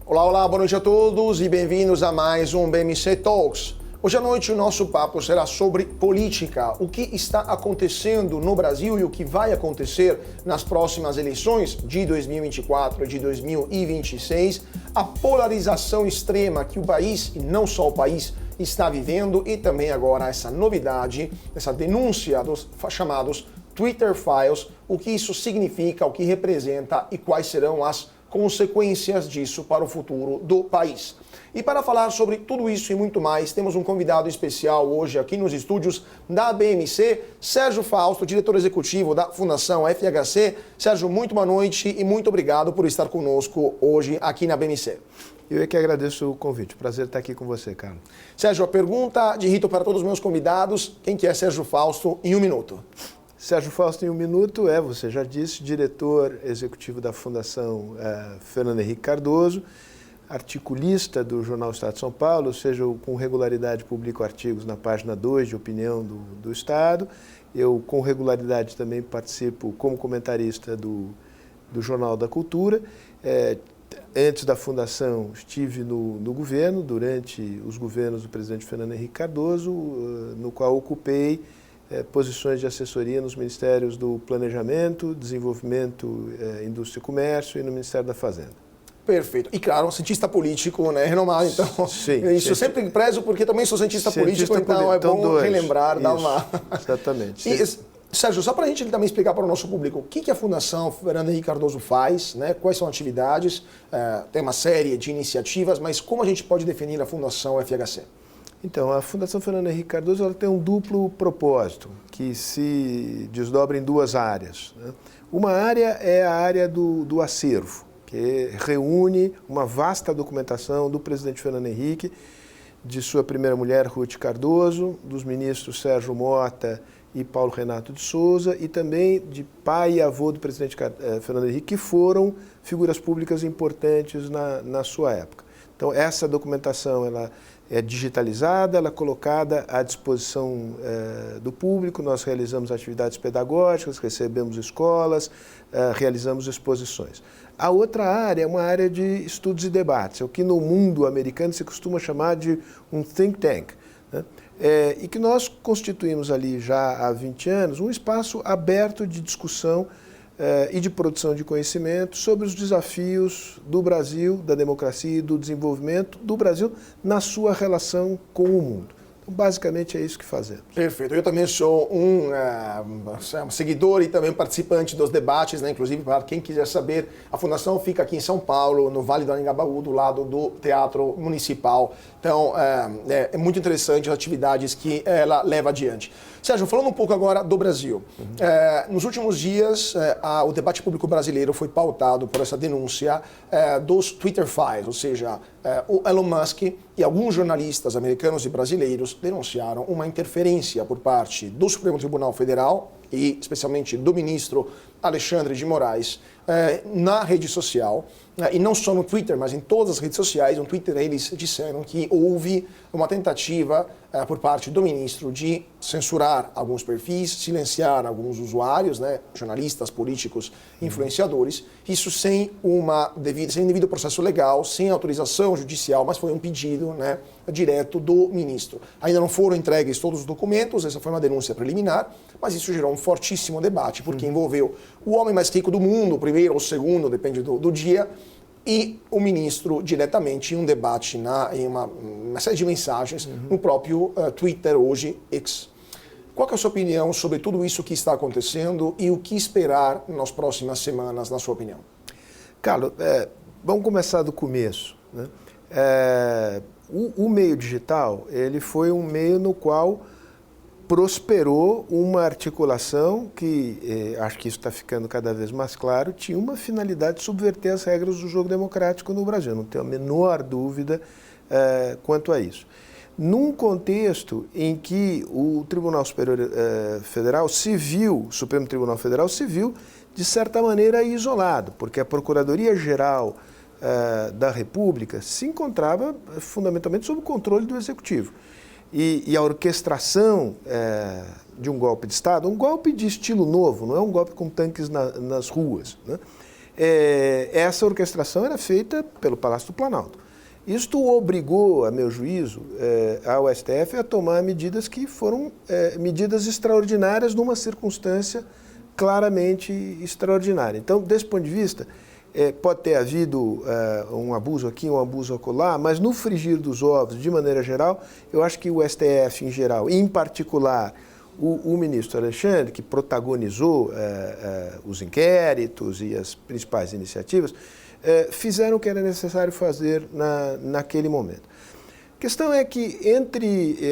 Olá, olá, boa noite a todos e bem-vindos a mais um BMC Talks. Hoje à noite o nosso papo será sobre política, o que está acontecendo no Brasil e o que vai acontecer nas próximas eleições de 2024 e de 2026, a polarização extrema que o país, e não só o país, está vivendo e também agora essa novidade, essa denúncia dos chamados Twitter Files, o que isso significa, o que representa e quais serão as consequências disso para o futuro do país. E para falar sobre tudo isso e muito mais, temos um convidado especial hoje aqui nos estúdios da BMC, Sérgio Fausto, diretor executivo da Fundação FHC. Sérgio, muito boa noite e muito obrigado por estar conosco hoje aqui na BMC. Eu é que agradeço o convite. Prazer estar aqui com você, Carlos. Sérgio, a pergunta de rito para todos os meus convidados, quem que é Sérgio Fausto em um minuto? Sérgio Fausto, em um minuto, você já disse, diretor executivo da Fundação Fernando Henrique Cardoso, articulista do Jornal Estado de São Paulo, ou seja, eu com regularidade publico artigos na página 2 de opinião do Estado. Eu, com regularidade, também participo como comentarista do Jornal da Cultura. Antes da fundação, estive no governo, durante os governos do presidente Fernando Henrique Cardoso, no qual ocupei posições de assessoria nos Ministérios do Planejamento, Desenvolvimento, Indústria e Comércio e no Ministério da Fazenda. Perfeito. E claro, um cientista político, né, renomado, então, sim, isso eu sempre prezo porque também sou cientista político, então é bom relembrar, dar uma... Exatamente. E, Sérgio, só para a gente também explicar para o nosso público o que a Fundação Fernando Henrique Cardoso faz, né, quais são as atividades, tem uma série de iniciativas, mas como a gente pode definir a Fundação FHC? Então, a Fundação Fernando Henrique Cardoso ela tem um duplo propósito, que se desdobra em duas áreas, né? Uma área é a área do acervo, que reúne uma vasta documentação do presidente Fernando Henrique, de sua primeira mulher, Ruth Cardoso, dos ministros Sérgio Mota e Paulo Renato de Souza, e também de pai e avô do presidente Fernando Henrique, que foram figuras públicas importantes na sua época. Então, essa documentação ela é digitalizada, ela é colocada à disposição do público, nós realizamos atividades pedagógicas, recebemos escolas, realizamos exposições. A outra área é uma área de estudos e debates, é o que no mundo americano se costuma chamar de um think tank, né? E que nós constituímos ali já há 20 anos um espaço aberto de discussão e de produção de conhecimento sobre os desafios do Brasil, da democracia e do desenvolvimento do Brasil na sua relação com o mundo. Então, basicamente é isso que fazemos. Perfeito. Eu também sou um seguidor e também participante dos debates, né? Inclusive, para quem quiser saber, a Fundação fica aqui em São Paulo, no Vale do Anhangabaú, do lado do Teatro Municipal. Então, é muito interessante as atividades que ela leva adiante. Sérgio, falando um pouco agora do Brasil. Nos últimos dias, o debate público brasileiro foi pautado por essa denúncia dos Twitter Files, ou seja, o Elon Musk e alguns jornalistas americanos e brasileiros denunciaram uma interferência por parte do Supremo Tribunal Federal e especialmente do ministro Alexandre de Moraes na rede social, e não só no Twitter, mas em todas as redes sociais. No Twitter eles disseram que houve uma tentativa por parte do ministro de censurar alguns perfis, silenciar alguns usuários, né, jornalistas, políticos, influenciadores, isso sem devido processo legal, sem autorização judicial, mas foi um pedido, né, direto do ministro. Ainda não foram entregues todos os documentos, essa foi uma denúncia preliminar, mas isso gerou um fortíssimo debate, porque envolveu o homem mais rico do mundo, o primeiro ou o segundo, depende do dia, e o ministro diretamente em um debate, em uma série de mensagens no próprio Twitter, hoje X. Qual que é a sua opinião sobre tudo isso que está acontecendo e o que esperar nas próximas semanas, na sua opinião? Carlos, vamos começar do começo, né? O meio digital, ele foi um meio no qual prosperou uma articulação que, acho que isso está ficando cada vez mais claro, tinha uma finalidade de subverter as regras do jogo democrático no Brasil. Não tenho a menor dúvida quanto a isso. Num contexto em que o Tribunal Superior Federal se viu, o Supremo Tribunal Federal se viu, de certa maneira, isolado, porque a Procuradoria-Geral da República se encontrava fundamentalmente sob o controle do Executivo. e a orquestração de um golpe de Estado, um golpe de estilo novo, não é um golpe com tanques nas ruas, né? Essa orquestração era feita pelo Palácio do Planalto. Isto obrigou, a meu juízo, ao STF a tomar medidas que foram medidas extraordinárias numa circunstância claramente extraordinária. Então, desse ponto de vista, pode ter havido um abuso aqui, um abuso acolá, mas no frigir dos ovos, de maneira geral, eu acho que o STF em geral, e em particular o ministro Alexandre, que protagonizou os inquéritos e as principais iniciativas, fizeram o que era necessário fazer naquele momento. A questão é que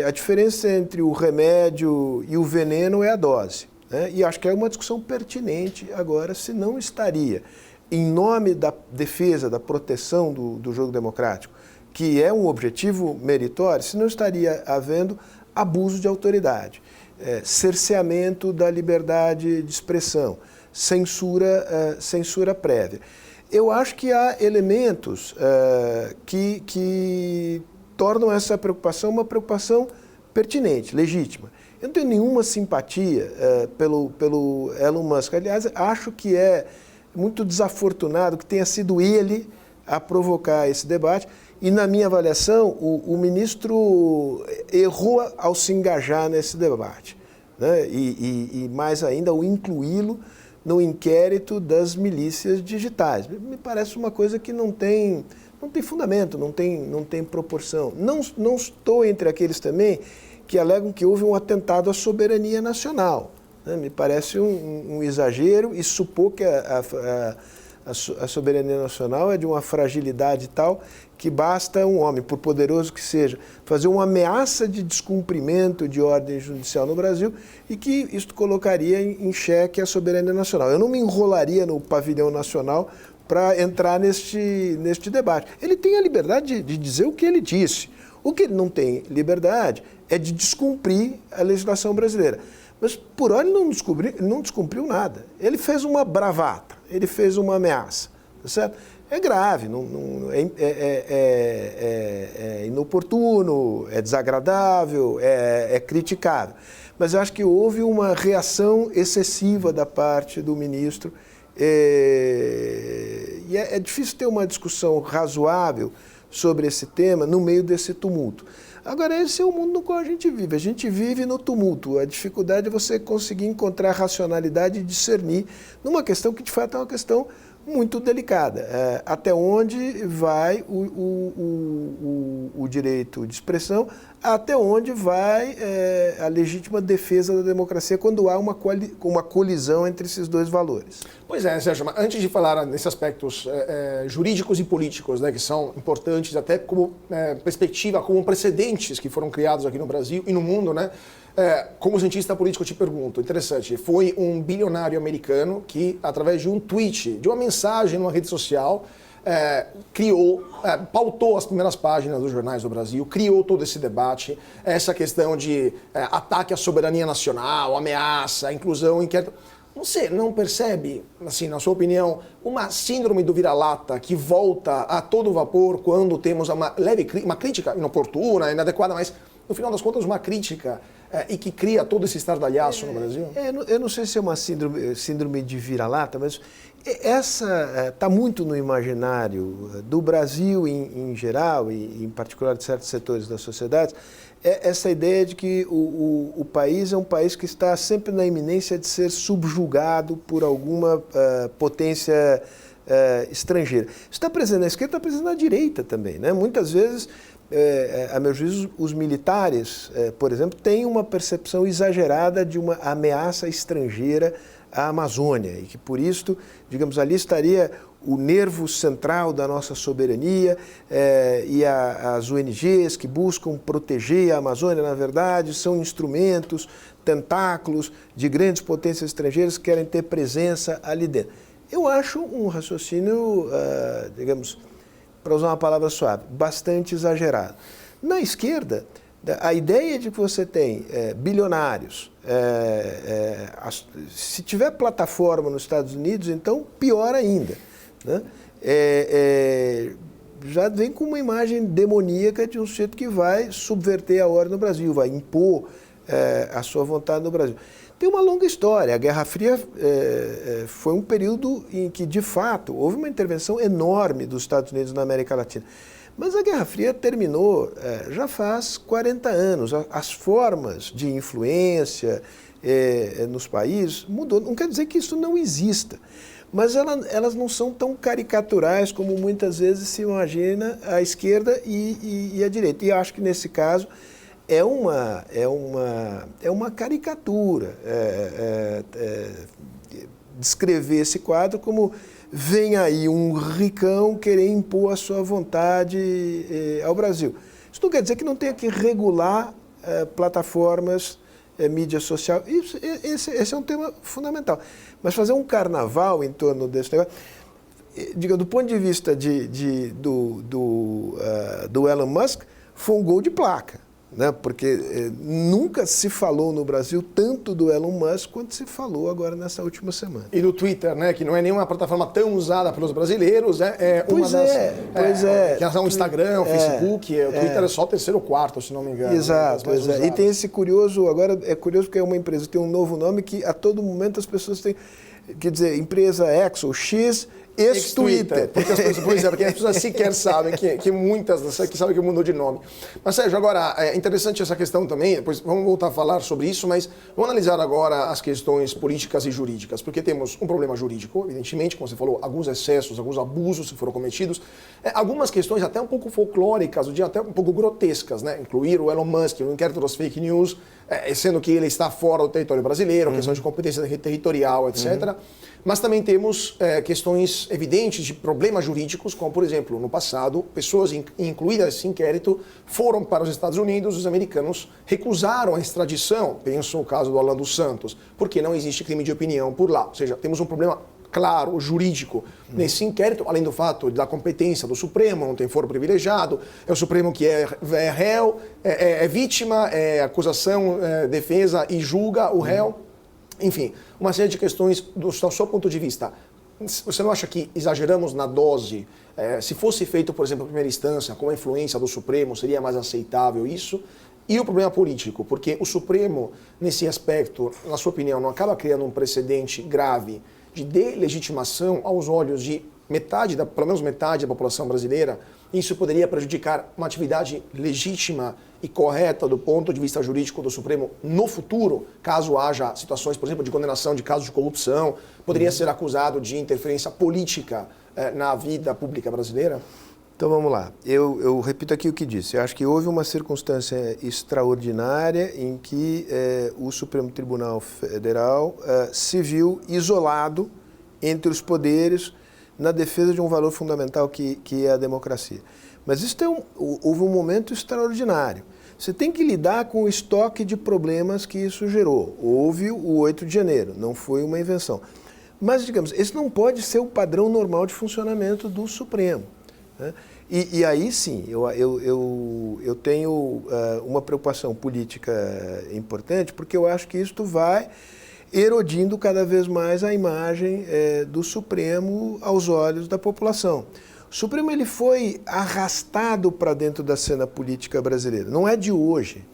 a diferença entre o remédio e o veneno é a dose, né? E acho que é uma discussão pertinente agora, se não estaria, em nome da defesa, da proteção do jogo democrático, que é um objetivo meritório, se não estaria havendo abuso de autoridade, cerceamento da liberdade de expressão, censura prévia. Eu acho que há elementos que tornam essa preocupação uma preocupação pertinente, legítima. Eu não tenho nenhuma simpatia pelo Elon Musk. Aliás, acho que é muito desafortunado que tenha sido ele a provocar esse debate. E, na minha avaliação, o ministro errou ao se engajar nesse debate, né? E mais ainda, ao incluí-lo no inquérito das milícias digitais. Me parece uma coisa que não tem fundamento, não tem proporção. Não estou entre aqueles também que alegam que houve um atentado à soberania nacional, né? Me parece um exagero e supor que a soberania nacional é de uma fragilidade tal que basta um homem, por poderoso que seja, fazer uma ameaça de descumprimento de ordem judicial no Brasil e que isto colocaria em xeque a soberania nacional. Eu não me enrolaria no pavilhão nacional para entrar neste debate. Ele tem a liberdade de dizer o que ele disse. O que ele não tem liberdade é de descumprir a legislação brasileira. Mas, por hora, ele não descumpriu nada. Ele fez uma bravata, ele fez uma ameaça, tá certo? É grave, é inoportuno, é desagradável, é criticável. Mas eu acho que houve uma reação excessiva da parte do ministro e é difícil ter uma discussão razoável sobre esse tema no meio desse tumulto. Agora, esse é o mundo no qual a gente vive no tumulto. A dificuldade é você conseguir encontrar racionalidade e discernir numa questão que, de fato, é uma questão muito delicada. Até onde vai o direito de expressão, até onde vai a legítima defesa da democracia quando há uma colisão entre esses dois valores. Pois é, Sérgio, mas antes de falar nesses aspectos jurídicos e políticos, né, que são importantes até como perspectiva, como precedentes que foram criados aqui no Brasil e no mundo, né? Como cientista político, eu te pergunto, interessante, foi um bilionário americano que, através de um tweet, de uma mensagem numa rede social, pautou as primeiras páginas dos jornais do Brasil, criou todo esse debate, essa questão de ataque à soberania nacional, ameaça, inclusão, inquérito. Você não percebe, assim, na sua opinião, uma síndrome do vira-lata que volta a todo vapor quando temos uma crítica inoportuna, inadequada, mas, no final das contas, uma crítica e que cria todo esse estardalhaço no Brasil? Eu não sei se é uma síndrome de vira-lata, mas essa está muito no imaginário do Brasil em geral e em particular de certos setores da sociedade, essa ideia de que o país é um país que está sempre na iminência de ser subjugado por alguma potência estrangeira. Isso está presente na esquerda, está presente na direita também, né? Muitas vezes, a meu juízo, os militares, por exemplo, têm uma percepção exagerada de uma ameaça estrangeira à Amazônia e que, por isso, digamos, ali estaria o nervo central da nossa soberania e as ONGs que buscam proteger a Amazônia, na verdade, são instrumentos, tentáculos de grandes potências estrangeiras que querem ter presença ali dentro. Eu acho um raciocínio, digamos, para usar uma palavra suave, bastante exagerado. Na esquerda, a ideia de que você tem bilionários, se tiver plataforma nos Estados Unidos, então pior ainda, né? já vem com uma imagem demoníaca de um sujeito que vai subverter a ordem no Brasil, vai impor a sua vontade no Brasil. Tem uma longa história. A Guerra Fria foi um período em que, de fato, houve uma intervenção enorme dos Estados Unidos na América Latina. Mas a Guerra Fria terminou já faz 40 anos. As formas de influência nos países mudou. Não quer dizer que isso não exista, mas elas não são tão caricaturais como muitas vezes se imagina a esquerda e a direita. E acho que, nesse caso, é uma caricatura descrever esse quadro como vem aí um ricão querer impor a sua vontade ao Brasil. Isso não quer dizer que não tenha que regular plataformas, mídia social. Esse é um tema fundamental. Mas fazer um carnaval em torno desse negócio, diga, do ponto de vista do Elon Musk, foi um gol de placa. Né? Porque nunca se falou no Brasil tanto do Elon Musk quanto se falou agora nessa última semana. E do Twitter, né? Que não é nenhuma plataforma tão usada pelos brasileiros, Pois é. Que são o Instagram, o Facebook, o Twitter é só o terceiro ou quarto, se não me engano. Exato, E tem esse curioso, agora é curioso porque é uma empresa que tem um novo nome que a todo momento as pessoas têm, quer dizer, empresa X ou X, ex-Twitter. Porque as pessoas sequer sabem que muitas que sabem que mudou de nome. Mas, Sérgio, agora, é interessante essa questão também, depois vamos voltar a falar sobre isso, mas vamos analisar agora as questões políticas e jurídicas, porque temos um problema jurídico, evidentemente, como você falou, alguns excessos, alguns abusos que foram cometidos, algumas questões até um pouco folclóricas, até um pouco grotescas, né? Incluir o Elon Musk no inquérito das fake news, sendo que ele está fora do território brasileiro, questão de competência territorial, etc., Mas também temos questões evidentes de problemas jurídicos, como, por exemplo, no passado, pessoas incluídas nesse inquérito foram para os Estados Unidos, os americanos recusaram a extradição, penso no caso do Alan dos Santos, porque não existe crime de opinião por lá. Ou seja, temos um problema claro, jurídico, nesse inquérito, além do fato da competência do Supremo, não tem foro privilegiado, é o Supremo que é réu, é vítima, é acusação, defesa e julga o réu. Enfim, uma série de questões do seu ponto de vista. Você não acha que exageramos na dose? Se fosse feito, por exemplo, a primeira instância, com a influência do Supremo, seria mais aceitável isso? E o problema político, porque o Supremo, nesse aspecto, na sua opinião, não acaba criando um precedente grave de delegitimação aos olhos de pelo menos metade da população brasileira? Isso poderia prejudicar uma atividade legítima e correta do ponto de vista jurídico do Supremo no futuro, caso haja situações, por exemplo, de condenação de casos de corrupção, poderia ser acusado de interferência política na vida pública brasileira? Então vamos lá, eu repito aqui o que disse. Eu acho que houve uma circunstância extraordinária em que o Supremo Tribunal Federal se viu isolado entre os poderes na defesa de um valor fundamental que é a democracia. Mas isso houve um momento extraordinário. Você tem que lidar com o estoque de problemas que isso gerou. Houve o 8 de janeiro, não foi uma invenção. Mas, digamos, esse não pode ser o padrão normal de funcionamento do Supremo, né? E aí sim, eu tenho uma preocupação política importante, porque eu acho que isto vai erodindo cada vez mais a imagem do Supremo aos olhos da população. O Supremo ele foi arrastado para dentro da cena política brasileira, não é de hoje,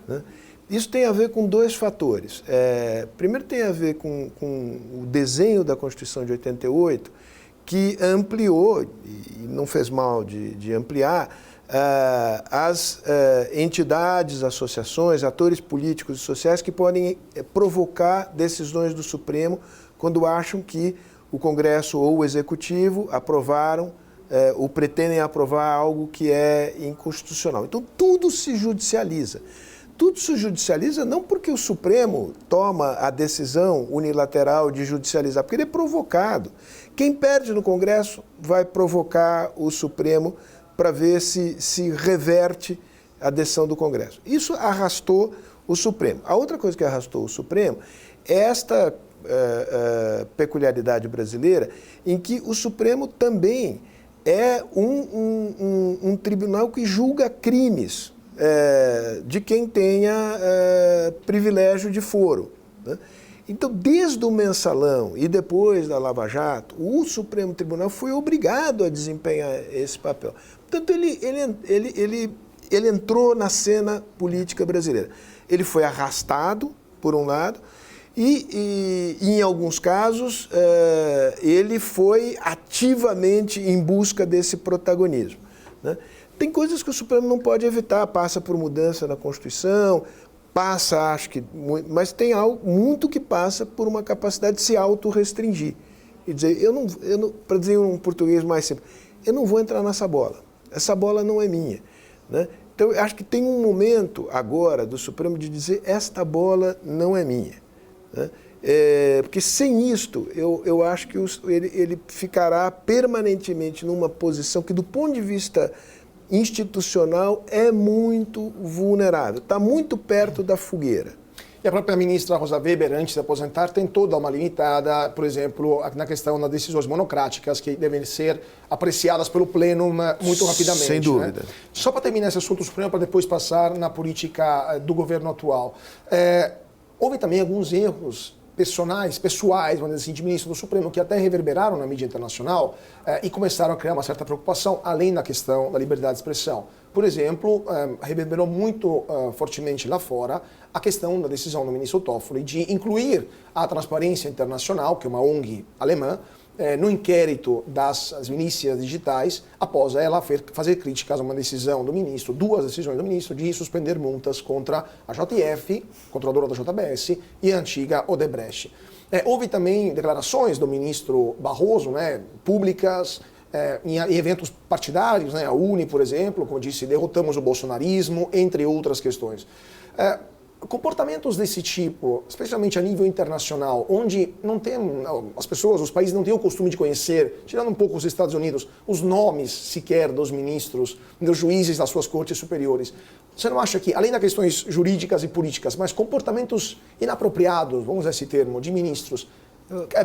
né? Isso tem a ver com dois fatores. Primeiro tem a ver com o desenho da Constituição de 88, que ampliou, e não fez mal de ampliar, as entidades, associações, atores políticos e sociais que podem provocar decisões do Supremo quando acham que o Congresso ou o Executivo aprovaram ou pretendem aprovar algo que é inconstitucional. Então, tudo se judicializa. Tudo se judicializa não porque o Supremo toma a decisão unilateral de judicializar, porque ele é provocado. Quem perde no Congresso vai provocar o Supremo para ver se reverte a decisão do Congresso. Isso arrastou o Supremo. A outra coisa que arrastou o Supremo é esta peculiaridade brasileira em que o Supremo também é um tribunal que julga crimes de quem tenha privilégio de foro, né? Então, desde o mensalão e depois da Lava Jato, o Supremo Tribunal foi obrigado a desempenhar esse papel. Portanto, ele entrou na cena política brasileira. Ele foi arrastado, por um lado, e em alguns casos, ele foi ativamente em busca desse protagonismo, né? Tem coisas que o Supremo não pode evitar, passa por mudança na Constituição, passa, acho que, mas tem algo muito que passa por uma capacidade de se autorrestringir. E dizer, para dizer em um português mais simples, eu não vou entrar nessa bola, essa bola não é minha, né? Então, eu acho que tem um momento agora do Supremo de dizer, esta bola não é minha, né? Porque sem isto, eu acho que ele ficará permanentemente numa posição que, do ponto de vista institucional, é muito vulnerável, está muito perto da fogueira. E a própria ministra Rosa Weber, antes de aposentar, tentou dar uma limitada, por exemplo, na questão das decisões monocráticas, que devem ser apreciadas pelo Pleno muito rapidamente. Sem dúvida. Né? Só para terminar esse assunto Supremo, para depois passar na política do governo atual. Houve também alguns erros pessoais, vamos dizer assim, de ministro do Supremo, que até reverberaram na mídia internacional e começaram a criar uma certa preocupação, além da questão da liberdade de expressão. Por exemplo, reverberou muito fortemente lá fora a questão da decisão do ministro Toffoli de incluir a Transparência Internacional, que é uma ONG alemã, no inquérito das milícias digitais, após ela fazer críticas a uma decisão do ministro, duas decisões do ministro, de suspender multas contra a JF, controladora da JBS, e a antiga Odebrecht. Houve também declarações do ministro Barroso, né, públicas, em eventos partidários, né, a UNE, por exemplo, como disse, derrotamos o bolsonarismo, entre outras questões. Comportamentos desse tipo, especialmente a nível internacional, onde não tem, as pessoas, os países não têm o costume de conhecer, tirando um pouco os Estados Unidos, os nomes sequer dos ministros, dos juízes das suas cortes superiores. Você não acha que, além das questões jurídicas e políticas, mas comportamentos inapropriados, vamos usar esse termo, de ministros,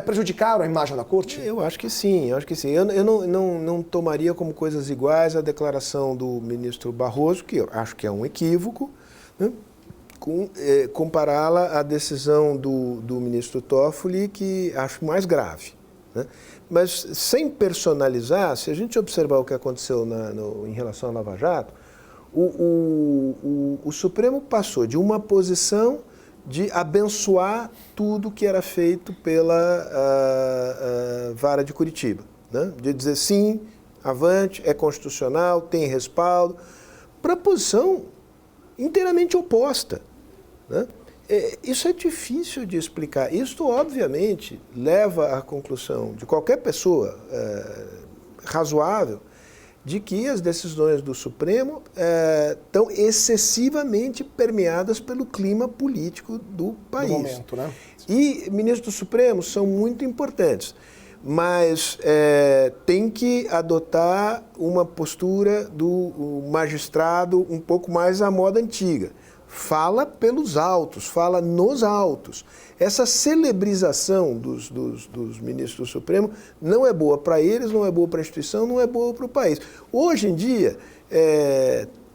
prejudicaram a imagem da corte? Eu acho que sim, Eu não tomaria como coisas iguais a declaração do ministro Barroso, que eu acho que é um equívoco, né? Compará-la à decisão do ministro Toffoli, que acho mais grave, né? Mas, sem personalizar, se a gente observar o que aconteceu em relação à Lava Jato, o Supremo passou de uma posição de abençoar tudo que era feito pela Vara de Curitiba, né? De dizer sim, avante, é constitucional, tem respaldo, para a posição inteiramente oposta, né? Isso é difícil de explicar. Isso, obviamente, leva à conclusão de qualquer pessoa razoável de que as decisões do Supremo estão excessivamente permeadas pelo clima político do país. Do momento, né? E ministros do Supremo são muito importantes, mas tem que adotar uma postura do magistrado um pouco mais à moda antiga. Fala pelos autos, fala nos autos. Essa celebrização dos ministros do Supremo não é boa para eles, não é boa para a instituição, não é boa para o país. Hoje em dia,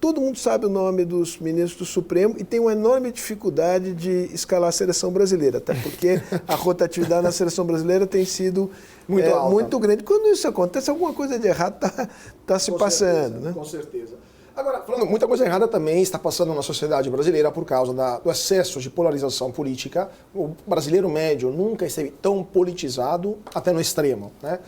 todo mundo sabe o nome dos ministros do Supremo e tem uma enorme dificuldade de escalar a seleção brasileira, até porque a rotatividade na seleção brasileira tem sido muito grande. Quando isso acontece, alguma coisa de errado está se passando, né? Com certeza. Agora, falando, muita coisa errada também está passando na sociedade brasileira por causa do excesso de polarização política. O brasileiro médio nunca esteve tão politizado, até no extremo, né?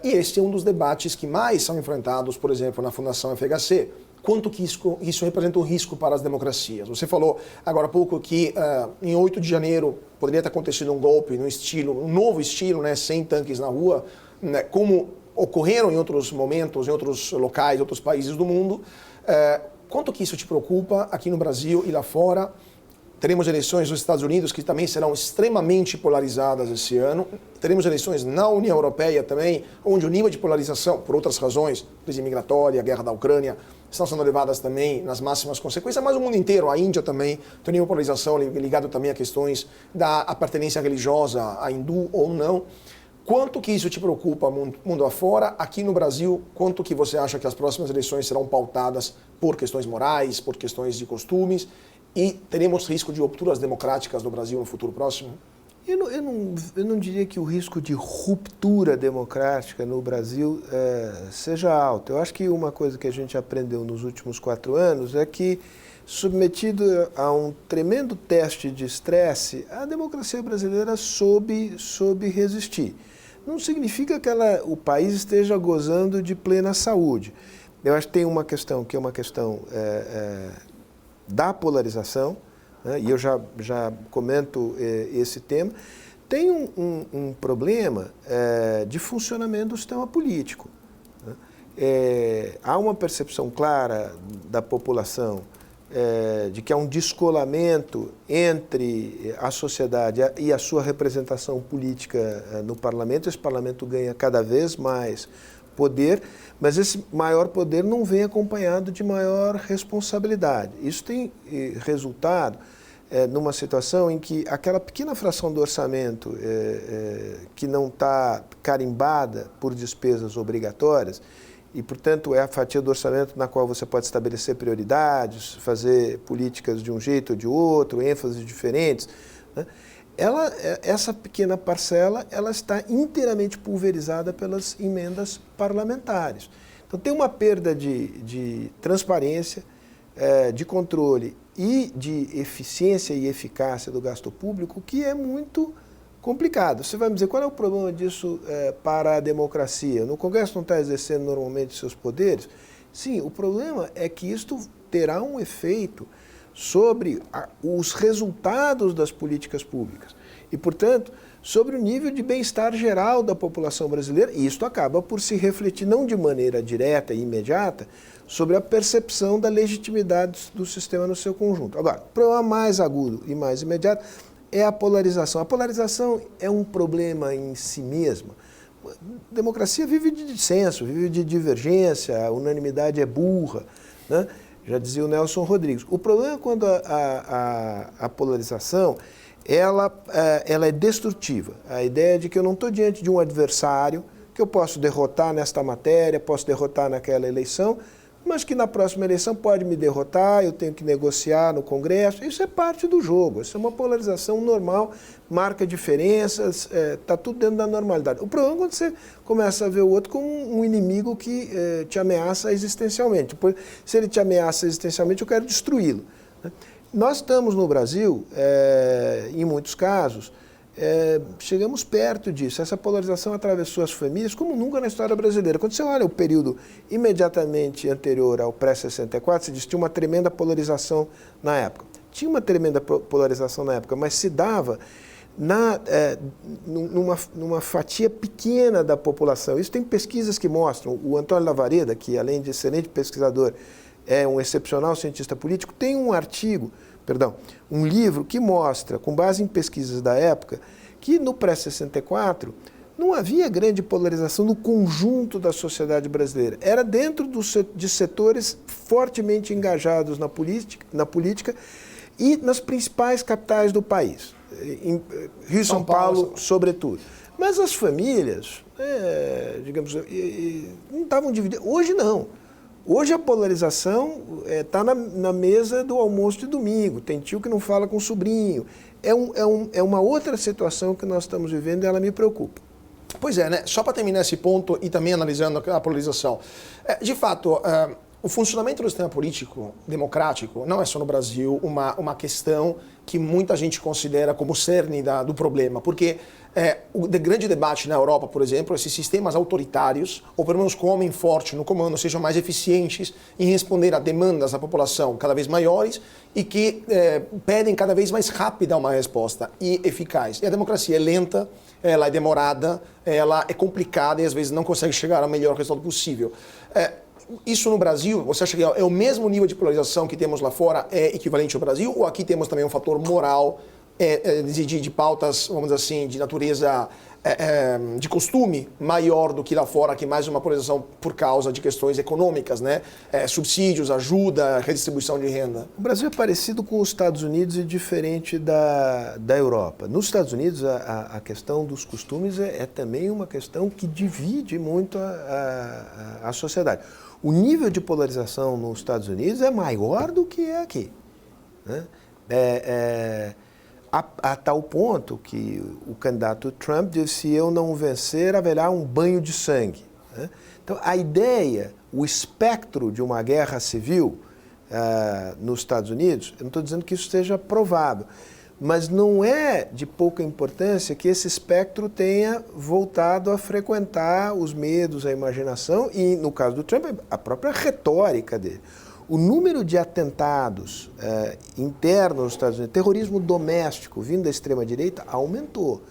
E este é um dos debates que mais são enfrentados, por exemplo, na Fundação FHC. Quanto que isso representa um risco para as democracias? Você falou agora há pouco que em 8 de janeiro poderia ter acontecido um golpe um novo estilo, né, sem tanques na rua, né, como ocorreram em outros momentos, em outros locais, em outros países do mundo. Quanto que isso te preocupa aqui no Brasil e lá fora? Teremos eleições nos Estados Unidos que também serão extremamente polarizadas esse ano. Teremos eleições na União Europeia também, onde o nível de polarização, por outras razões, crise migratória, guerra da Ucrânia, estão sendo levadas também nas máximas consequências, mas o mundo inteiro, a Índia também, tem nível de polarização ligado também a questões da pertenência religiosa, a hindu ou não. Quanto que isso te preocupa mundo afora? Aqui no Brasil, quanto que você acha que as próximas eleições serão pautadas por questões morais, por questões de costumes? E teremos risco de rupturas democráticas no Brasil no futuro próximo? Eu não diria que o risco de ruptura democrática no Brasil seja alto. Eu acho que uma coisa que a gente aprendeu nos últimos 4 anos é que, submetido a um tremendo teste de estresse, a democracia brasileira soube resistir. Não significa que o país esteja gozando de plena saúde. Eu acho que tem uma questão que é uma questão da polarização, né, e eu já comento esse tema. Tem um problema de funcionamento do sistema político, né? Há uma percepção clara da população de que há um descolamento entre a sociedade e a sua representação política no parlamento. Esse parlamento ganha cada vez mais poder, mas esse maior poder não vem acompanhado de maior responsabilidade. Isso tem resultado numa situação em que aquela pequena fração do orçamento que não está carimbada por despesas obrigatórias, e, portanto, é a fatia do orçamento na qual você pode estabelecer prioridades, fazer políticas de um jeito ou de outro, ênfases diferentes, né? Essa pequena parcela ela está inteiramente pulverizada pelas emendas parlamentares. Então, tem uma perda de transparência, de controle e de eficiência e eficácia do gasto público que é muito complicado. Você vai me dizer, qual é o problema disso para a democracia? No Congresso não está exercendo normalmente seus poderes? Sim, o problema é que isto terá um efeito sobre os resultados das políticas públicas e, portanto, sobre o nível de bem-estar geral da população brasileira, e isto acaba por se refletir não de maneira direta e imediata sobre a percepção da legitimidade do sistema no seu conjunto. Agora, o problema mais agudo e mais imediato é a polarização. A polarização é um problema em si mesma. A democracia vive de dissenso, vive de divergência, a unanimidade é burra, né? Já dizia o Nelson Rodrigues. O problema é quando a polarização ela é destrutiva. A ideia de que eu não estou diante de um adversário que eu posso derrotar nesta matéria, posso derrotar naquela eleição, mas que na próxima eleição pode me derrotar, eu tenho que negociar no Congresso. Isso é parte do jogo, isso é uma polarização normal, marca diferenças, está tudo dentro da normalidade. O problema é quando você começa a ver o outro como um inimigo que te ameaça existencialmente. Depois, se ele te ameaça existencialmente, eu quero destruí-lo, né? Nós estamos no Brasil, em muitos casos, chegamos perto disso. Essa polarização atravessou as famílias como nunca na história brasileira. Quando você olha o período imediatamente anterior ao pré-64, se diz que tinha uma tremenda polarização na época. Tinha uma tremenda polarização na época, mas se dava numa fatia pequena da população. Isso tem pesquisas que mostram. O Antônio Lavareda, que além de excelente pesquisador, é um excepcional cientista político, tem um livro que mostra, com base em pesquisas da época, que no pré-64 não havia grande polarização no conjunto da sociedade brasileira. Era dentro de setores fortemente engajados na política e nas principais capitais do país, em Rio e São Paulo, sobretudo. Mas as famílias, digamos, não estavam divididas. Hoje não. Hoje a polarização está na mesa do almoço de domingo. Tem tio que não fala com o sobrinho. É uma outra situação que nós estamos vivendo e ela me preocupa. Pois é, né? Só para terminar esse ponto e também analisando a polarização. De fato, o funcionamento do sistema político democrático não é só no Brasil uma questão que muita gente considera como cerne do problema, porque o grande debate na Europa, por exemplo, esses sistemas autoritários, ou pelo menos com homem forte no comando, sejam mais eficientes em responder a demandas da população cada vez maiores e que pedem cada vez mais rápida uma resposta e eficaz. E a democracia é lenta, ela é demorada, ela é complicada e às vezes não consegue chegar ao melhor resultado possível. Isso no Brasil, você acha que é o mesmo nível de polarização que temos lá fora, é equivalente ao Brasil, ou aqui temos também um fator moral de pautas, vamos dizer assim, de natureza de costume maior do que lá fora, que mais uma polarização por causa de questões econômicas, né? Subsídios, ajuda, redistribuição de renda? O Brasil é parecido com os Estados Unidos e diferente da Europa. Nos Estados Unidos, a questão dos costumes é também uma questão que divide muito a sociedade. O nível de polarização nos Estados Unidos é maior do que é aqui, né? a tal ponto que o candidato Trump disse: se eu não vencer, haverá um banho de sangue. Né? Então, a ideia, o espectro de uma guerra civil nos Estados Unidos, eu não estou dizendo que isso seja provável, mas não é de pouca importância que esse espectro tenha voltado a frequentar os medos, a imaginação e, no caso do Trump, a própria retórica dele. O número de atentados internos nos Estados Unidos, terrorismo doméstico vindo da extrema-direita, aumentou.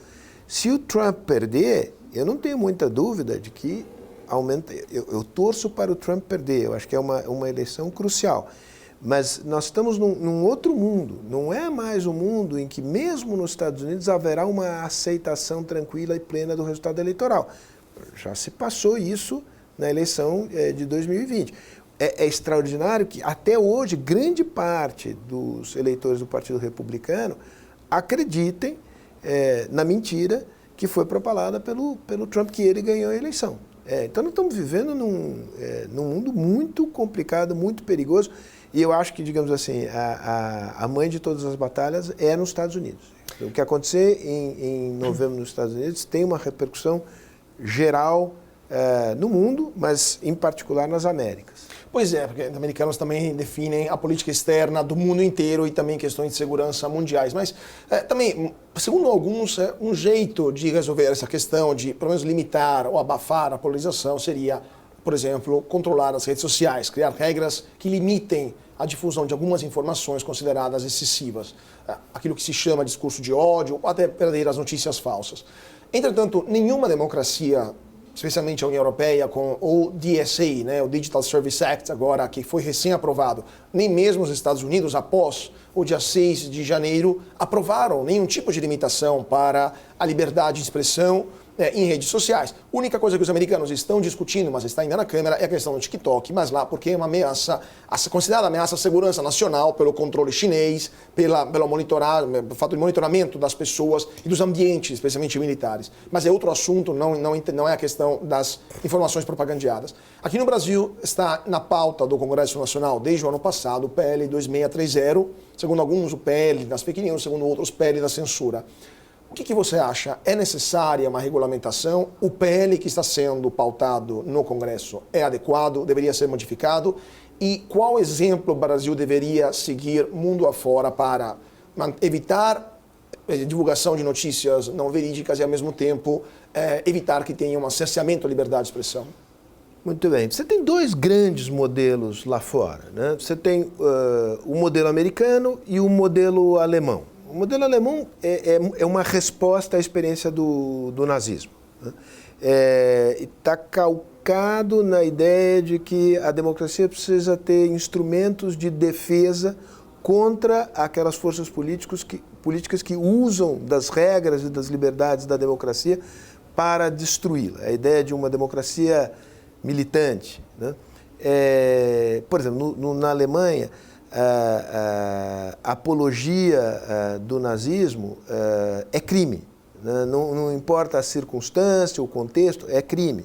Se o Trump perder, eu não tenho muita dúvida de que aumenta. Eu torço para o Trump perder, eu acho que é uma eleição crucial. Mas nós estamos num outro mundo, não é mais um mundo em que, mesmo nos Estados Unidos, haverá uma aceitação tranquila e plena do resultado eleitoral. Já se passou isso na eleição de 2020. É extraordinário que, até hoje, grande parte dos eleitores do Partido Republicano acreditem na mentira que foi propalada pelo Trump, que ele ganhou a eleição. Então, nós estamos vivendo num mundo muito complicado, muito perigoso. E eu acho que, digamos assim, a mãe de todas as batalhas é nos Estados Unidos. O que acontecer em novembro nos Estados Unidos tem uma repercussão geral no mundo, mas em particular nas Américas. Pois é, porque os americanos também definem a política externa do mundo inteiro e também questões de segurança mundiais. Mas também, segundo alguns, um jeito de resolver essa questão, de pelo menos limitar ou abafar a polarização, seria, por exemplo, controlar as redes sociais, criar regras que limitem a difusão de algumas informações consideradas excessivas, aquilo que se chama discurso de ódio ou até verdadeiras notícias falsas. Entretanto, nenhuma democracia, especialmente a União Europeia com o DSA, né, o Digital Service Act, agora que foi recém-aprovado, nem mesmo os Estados Unidos, após o dia 6 de janeiro, aprovaram nenhum tipo de limitação para a liberdade de expressão em redes sociais. A única coisa que os americanos estão discutindo, mas está ainda na Câmara, é a questão do TikTok, mas lá porque é uma ameaça, considerada ameaça à segurança nacional pelo controle chinês, pelo fato de monitoramento das pessoas e dos ambientes, especialmente militares. Mas é outro assunto, não é a questão das informações propagandeadas. Aqui no Brasil está na pauta do Congresso Nacional desde o ano passado o PL 2630, segundo alguns o PL das fake news, segundo outros o PL da censura. O que você acha? É necessária uma regulamentação? O PL que está sendo pautado no Congresso é adequado? Deveria ser modificado? E qual exemplo o Brasil deveria seguir mundo afora para evitar divulgação de notícias não verídicas e, ao mesmo tempo, evitar que tenha um cerceamento à liberdade de expressão? Muito bem. Você tem dois grandes modelos lá fora, né? Você tem o modelo americano e o modelo alemão. O modelo alemão é uma resposta à experiência do nazismo. Né? Está calcado na ideia de que a democracia precisa ter instrumentos de defesa contra aquelas forças políticas que usam das regras e das liberdades da democracia para destruí-la. A ideia de uma democracia militante. Né? Por exemplo, na Alemanha, a apologia do nazismo é crime. Né? Não importa a circunstância, o contexto, é crime.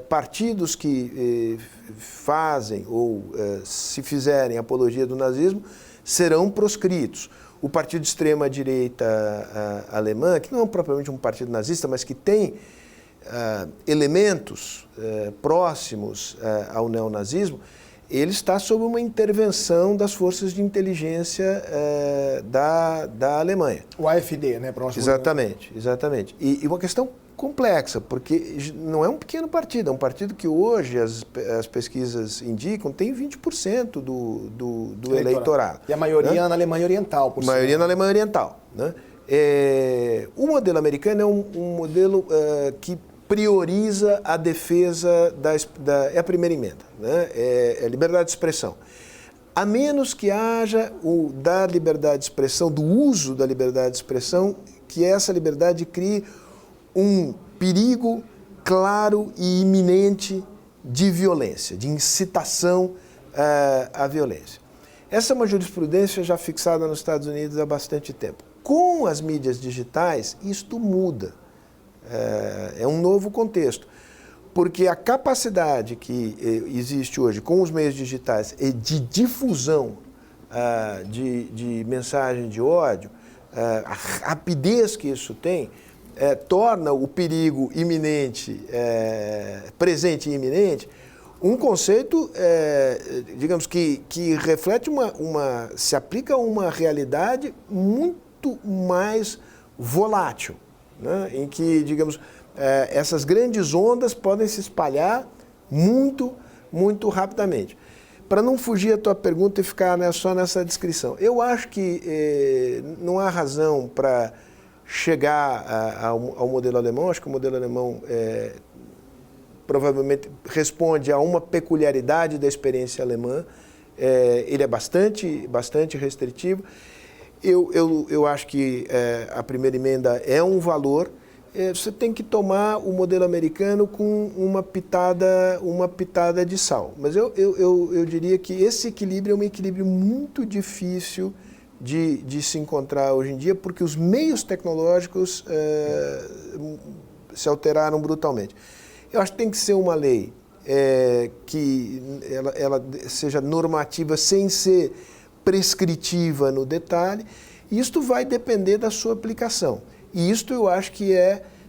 Partidos que fazem ou se fizerem apologia do nazismo serão proscritos. O partido de extrema-direita alemã, que não é propriamente um partido nazista, mas que tem elementos próximos ao neonazismo, ele está sob uma intervenção das forças de inteligência da Alemanha. O AfD, né? Exatamente, exatamente. E uma questão complexa, porque não é um pequeno partido, é um partido que hoje as pesquisas indicam tem 20% do eleitorado. E a maioria, né? Na Alemanha Oriental, por maioria cima. Na Alemanha Oriental. Né? O modelo americano é um modelo que prioriza a defesa é a primeira emenda, né? É liberdade de expressão. A menos que haja da liberdade de expressão, do uso da liberdade de expressão, que essa liberdade crie um perigo claro e iminente de violência, de incitação à violência. Essa é uma jurisprudência já fixada nos Estados Unidos há bastante tempo. Com as mídias digitais, isto muda. É um novo contexto, porque a capacidade que existe hoje com os meios digitais de difusão de mensagem de ódio a rapidez que isso tem, torna o perigo iminente, presente e iminente, um conceito, digamos, que reflete se aplica a uma realidade muito mais volátil, né? Em que, digamos, essas grandes ondas podem se espalhar muito, muito rapidamente. Para não fugir à tua pergunta e ficar só nessa descrição, eu acho que não há razão para chegar ao modelo alemão. Acho que o modelo alemão provavelmente responde a uma peculiaridade da experiência alemã. Ele é bastante restritivo. Eu acho que a primeira emenda é um valor. Você tem que tomar o modelo americano com uma pitada de sal. Mas eu diria que esse equilíbrio é um equilíbrio muito difícil de se encontrar hoje em dia, porque os meios tecnológicos se alteraram brutalmente. Eu acho que tem que ser uma lei que ela seja normativa sem ser prescritiva no detalhe, e isto vai depender da sua aplicação. E isto eu acho que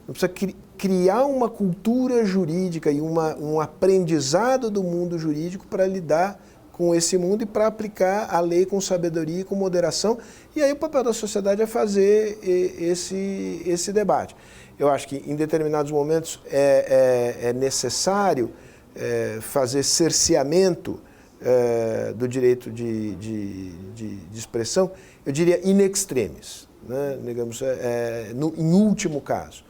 precisa criar uma cultura jurídica e um aprendizado do mundo jurídico para lidar com esse mundo e para aplicar a lei com sabedoria e com moderação. E aí o papel da sociedade é fazer esse debate. Eu acho que em determinados momentos é necessário fazer cerceamento do direito de expressão, eu diria in extremis, né? Digamos, em último caso,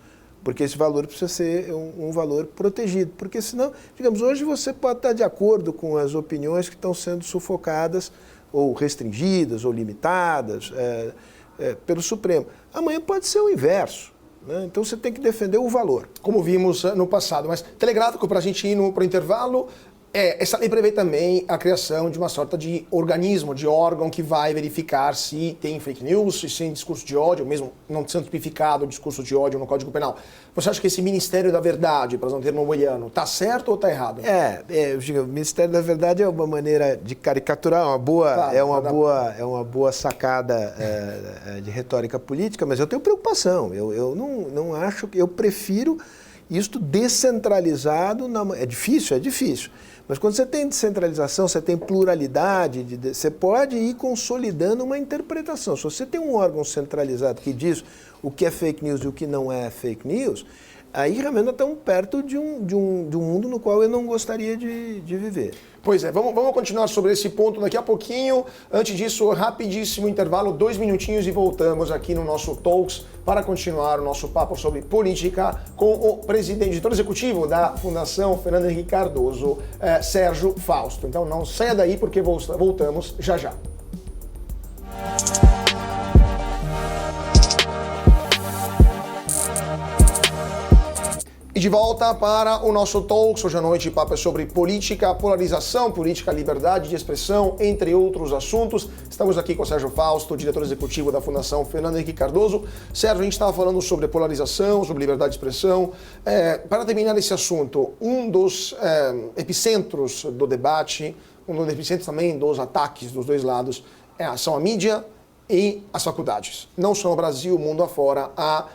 porque esse valor precisa ser um valor protegido, porque senão, digamos, hoje você pode estar de acordo com as opiniões que estão sendo sufocadas ou restringidas ou limitadas pelo Supremo. Amanhã pode ser o inverso, né? Então você tem que defender o valor. Como vimos no passado, mas telegráfico para a gente ir para o intervalo. Essa lei prevê também a criação de uma sorta de organismo, de órgão que vai verificar se tem fake news, se tem discurso de ódio, mesmo não sendo tipificado o discurso de ódio no Código Penal. Você acha que esse Ministério da Verdade, para não ter no goiano, está certo ou está errado? O Ministério da Verdade é uma maneira de caricaturar, é uma boa sacada de retórica política, mas eu tenho preocupação. Eu não acho que... Eu prefiro isto descentralizado. É difícil. Mas quando você tem descentralização, você tem pluralidade, você pode ir consolidando uma interpretação. Se você tem um órgão centralizado que diz o que é fake news e o que não é fake news, aí realmente nós estamos perto de um mundo no qual eu não gostaria de viver. Pois é, vamos continuar sobre esse ponto daqui a pouquinho. Antes disso, rapidíssimo intervalo, 2 minutinhos e voltamos aqui no nosso Talks para continuar o nosso papo sobre política com o presidente, diretor executivo da Fundação Fernando Henrique Cardoso, Sérgio Fausto. Então não saia daí porque voltamos já já. E de volta para o nosso Talks. Hoje à noite o papo é sobre política, polarização, política, liberdade de expressão, entre outros assuntos. Estamos aqui com o Sérgio Fausto, diretor executivo da Fundação Fernando Henrique Cardoso. Sérgio, a gente estava falando sobre polarização, sobre liberdade de expressão. Para terminar esse assunto, um dos epicentros do debate, um dos epicentros também dos ataques dos dois lados, são a mídia e as faculdades. Não só no Brasil, mundo afora, há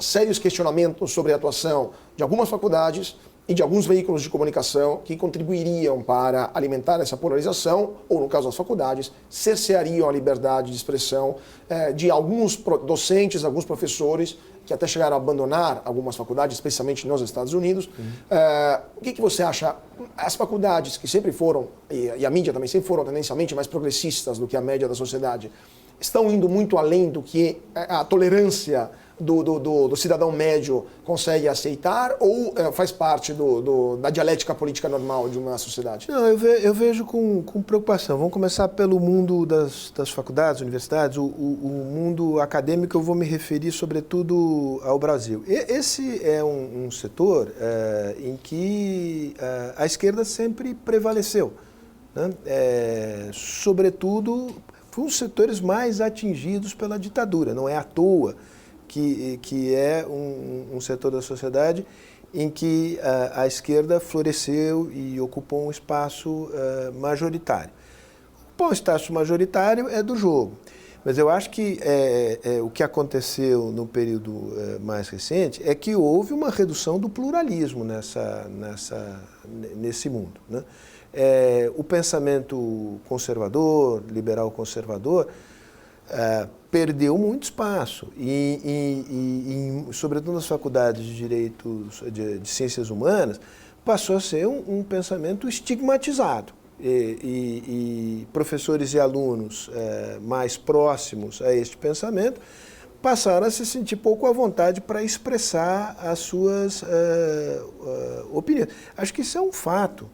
sérios questionamentos sobre a atuação de algumas faculdades e de alguns veículos de comunicação que contribuiriam para alimentar essa polarização, ou no caso das faculdades, cerceariam a liberdade de expressão de alguns docentes, alguns professores, que até chegaram a abandonar algumas faculdades, especialmente nos Estados Unidos. O que você acha? As faculdades que sempre foram, e a mídia também sempre foram tendencialmente mais progressistas do que a média da sociedade, estão indo muito além do que a tolerância do cidadão médio consegue aceitar, ou faz parte da dialética política normal de uma sociedade? Não, eu vejo com preocupação. Vamos começar pelo mundo das faculdades, universidades, o mundo acadêmico. Eu vou me referir sobretudo ao Brasil. Esse é um setor em que a esquerda sempre prevaleceu, né? Sobretudo, foi um dos setores mais atingidos pela ditadura. Não é à toa que é um setor da sociedade em que a esquerda floresceu e ocupou um espaço majoritário. Ocupar um espaço majoritário é do jogo, Mas eu acho que o que aconteceu no período mais recente é que houve uma redução do pluralismo nesse mundo, né? O pensamento conservador, liberal conservador, perdeu muito espaço e sobretudo nas faculdades de direitos, de ciências humanas, passou a ser um pensamento estigmatizado. E professores e alunos mais próximos a este pensamento passaram a se sentir pouco à vontade para expressar as suas opiniões. Acho que isso é um fato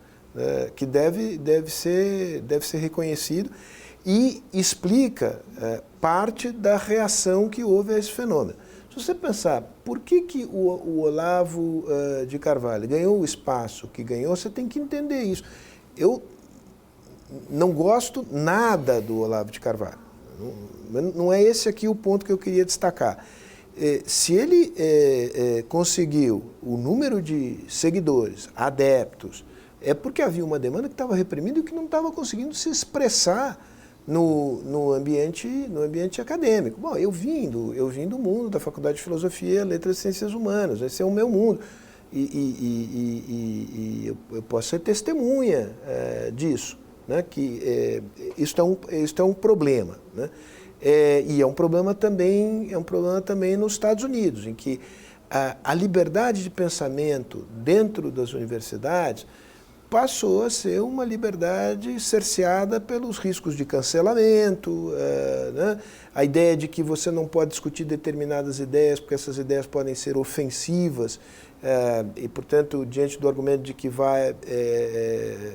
que deve ser reconhecido e explica parte da reação que houve a esse fenômeno. Se você pensar, por que o Olavo de Carvalho ganhou o espaço que ganhou, você tem que entender isso. Eu não gosto nada do Olavo de Carvalho. Não é esse aqui o ponto que eu queria destacar. Se ele conseguiu o número de seguidores, adeptos, é porque havia uma demanda que estava reprimida e que não estava conseguindo se expressar no ambiente acadêmico. Bom, eu vim do mundo da Faculdade de Filosofia, Letras e Ciências Humanas, esse é o meu mundo. E eu posso ser testemunha disso, né? Que isto é um problema, né? E é um problema também nos Estados Unidos, em que a liberdade de pensamento dentro das universidades passou a ser uma liberdade cerceada pelos riscos de cancelamento, né? A ideia de que você não pode discutir determinadas ideias porque essas ideias podem ser ofensivas e, portanto, diante do argumento de que vai,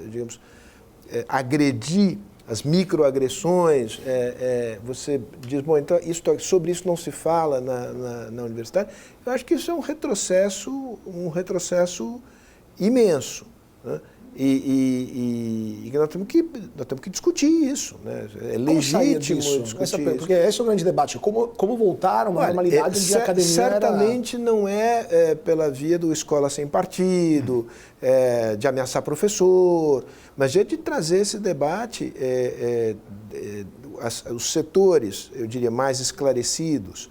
digamos, agredir as microagressões, você diz, bom, então sobre isso não se fala na universidade. Eu acho que isso é um retrocesso imenso, né? E nós temos que discutir isso, né? É legítimo discutir isso. Porque esse é o grande debate. Como voltar a uma normalidade de academia? Certamente não pela via do escola sem partido, de ameaçar professor, mas é de trazer esse debate, os setores, eu diria, mais esclarecidos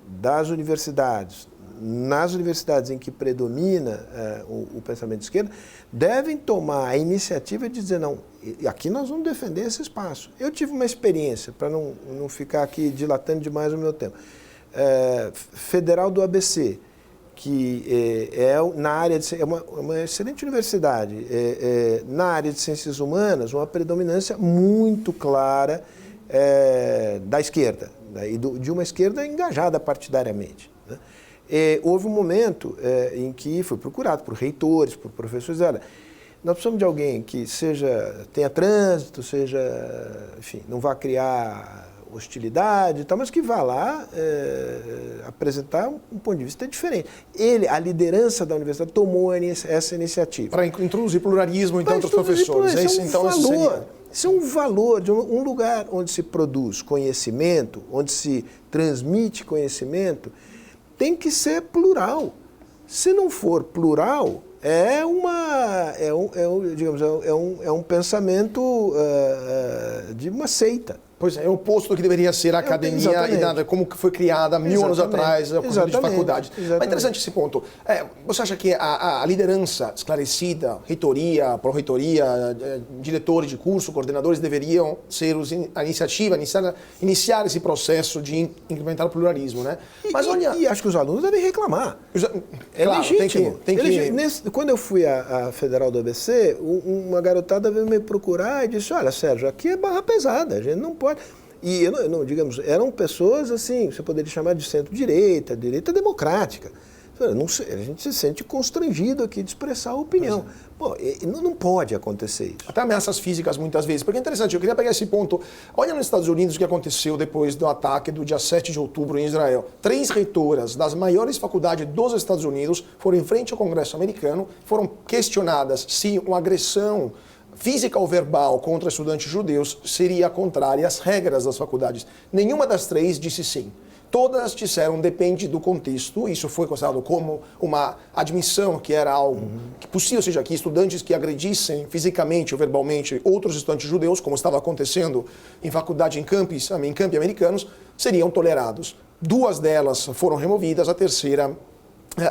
das universidades, nas universidades em que predomina o pensamento de esquerda, devem tomar a iniciativa de dizer, não, aqui nós vamos defender esse espaço. Eu tive uma experiência, para não ficar aqui dilatando demais o meu tempo, Federal do ABC, que na área é uma excelente universidade, na área de ciências humanas, uma predominância muito clara da esquerda, né, e de uma esquerda engajada partidariamente, né? Houve um momento em que foi procurado por reitores, por professores, olha, nós precisamos de alguém que tenha trânsito, enfim, não vá criar hostilidade e tal, mas que vá lá apresentar um ponto de vista diferente. A liderança da universidade tomou essa iniciativa. Para introduzir pluralismo, então, entre os professores. Isso é um valor de um lugar onde se produz conhecimento, onde se transmite conhecimento, tem que ser plural. Se não for plural, é um pensamento de uma seita. Pois é o oposto do que deveria ser a academia e nada, como que foi criada 1000 anos atrás, a conceito de faculdade. Mas interessante esse ponto. Você acha que a liderança esclarecida, reitoria, pró-reitoria, diretores de curso, coordenadores, deveriam ser a iniciativa, iniciar esse processo de implementar o pluralismo, né? Mas e acho que os alunos devem reclamar. Claro, legítimo. Tem que... Quando eu fui à Federal do ABC, uma garotada veio me procurar e disse, olha, Sérgio, aqui é barra pesada, a gente não pode... E, digamos, eram pessoas, assim, você poderia chamar de centro-direita, direita democrática. Não sei, a gente se sente constrangido aqui de expressar a opinião. Pô, não pode acontecer isso. Até ameaças físicas, muitas vezes. Porque é interessante, eu queria pegar esse ponto. Olha nos Estados Unidos o que aconteceu depois do ataque do dia 7 de outubro em Israel. 3 reitoras das maiores faculdades dos Estados Unidos foram em frente ao Congresso americano, foram questionadas se uma agressão física ou verbal contra estudantes judeus seria contrária às regras das faculdades. Nenhuma das 3 disse sim. todas disseram depende do contexto. Isso foi considerado como uma admissão que era algo que possível, ou seja, que estudantes que agredissem fisicamente ou verbalmente outros estudantes judeus, como estava acontecendo em faculdade em campi americanos, seriam tolerados. 2 delas foram removidas, a terceira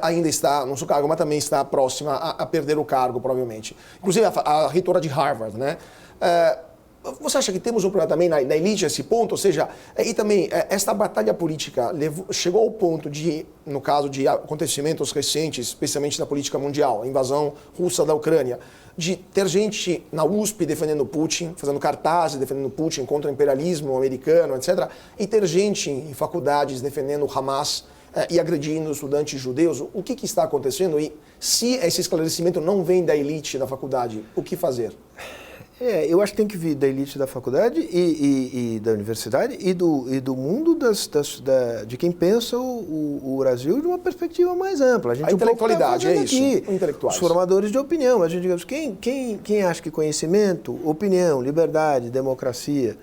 ainda está no seu cargo, mas também está próxima a perder o cargo, provavelmente. Inclusive a reitora de Harvard, né? Você acha que temos um problema também na elite a esse ponto? Ou seja, e também esta batalha política chegou ao ponto de, no caso de acontecimentos recentes, especialmente na política mundial, a invasão russa da Ucrânia, de ter gente na USP defendendo Putin, fazendo cartazes defendendo Putin contra o imperialismo americano, etc. E ter gente em faculdades defendendo Hamas e agredindo estudantes judeus. O que está acontecendo? E se esse esclarecimento não vem da elite da faculdade, o que fazer? Eu acho que tem que vir da elite da faculdade e da universidade e do mundo de quem pensa o Brasil de uma perspectiva mais ampla. A intelectualidade, é isso. Os formadores de opinião. A gente, digamos, quem acha que conhecimento, opinião, liberdade, democracia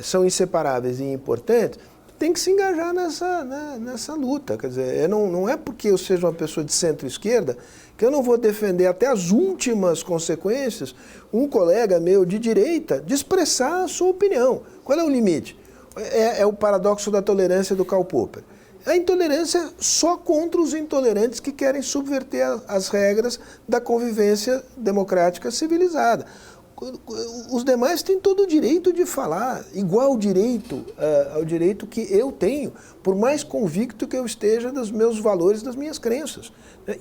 são inseparáveis e importantes, tem que se engajar nessa luta. Quer dizer, não é porque eu seja uma pessoa de centro-esquerda que eu não vou defender até as últimas consequências um colega meu de direita de expressar a sua opinião. Qual é o limite? É o paradoxo da tolerância do Karl Popper. A intolerância só contra os intolerantes que querem subverter as regras da convivência democrática civilizada. Os demais têm todo o direito de falar, igual direito ao direito que eu tenho, por mais convicto que eu esteja dos meus valores, das minhas crenças.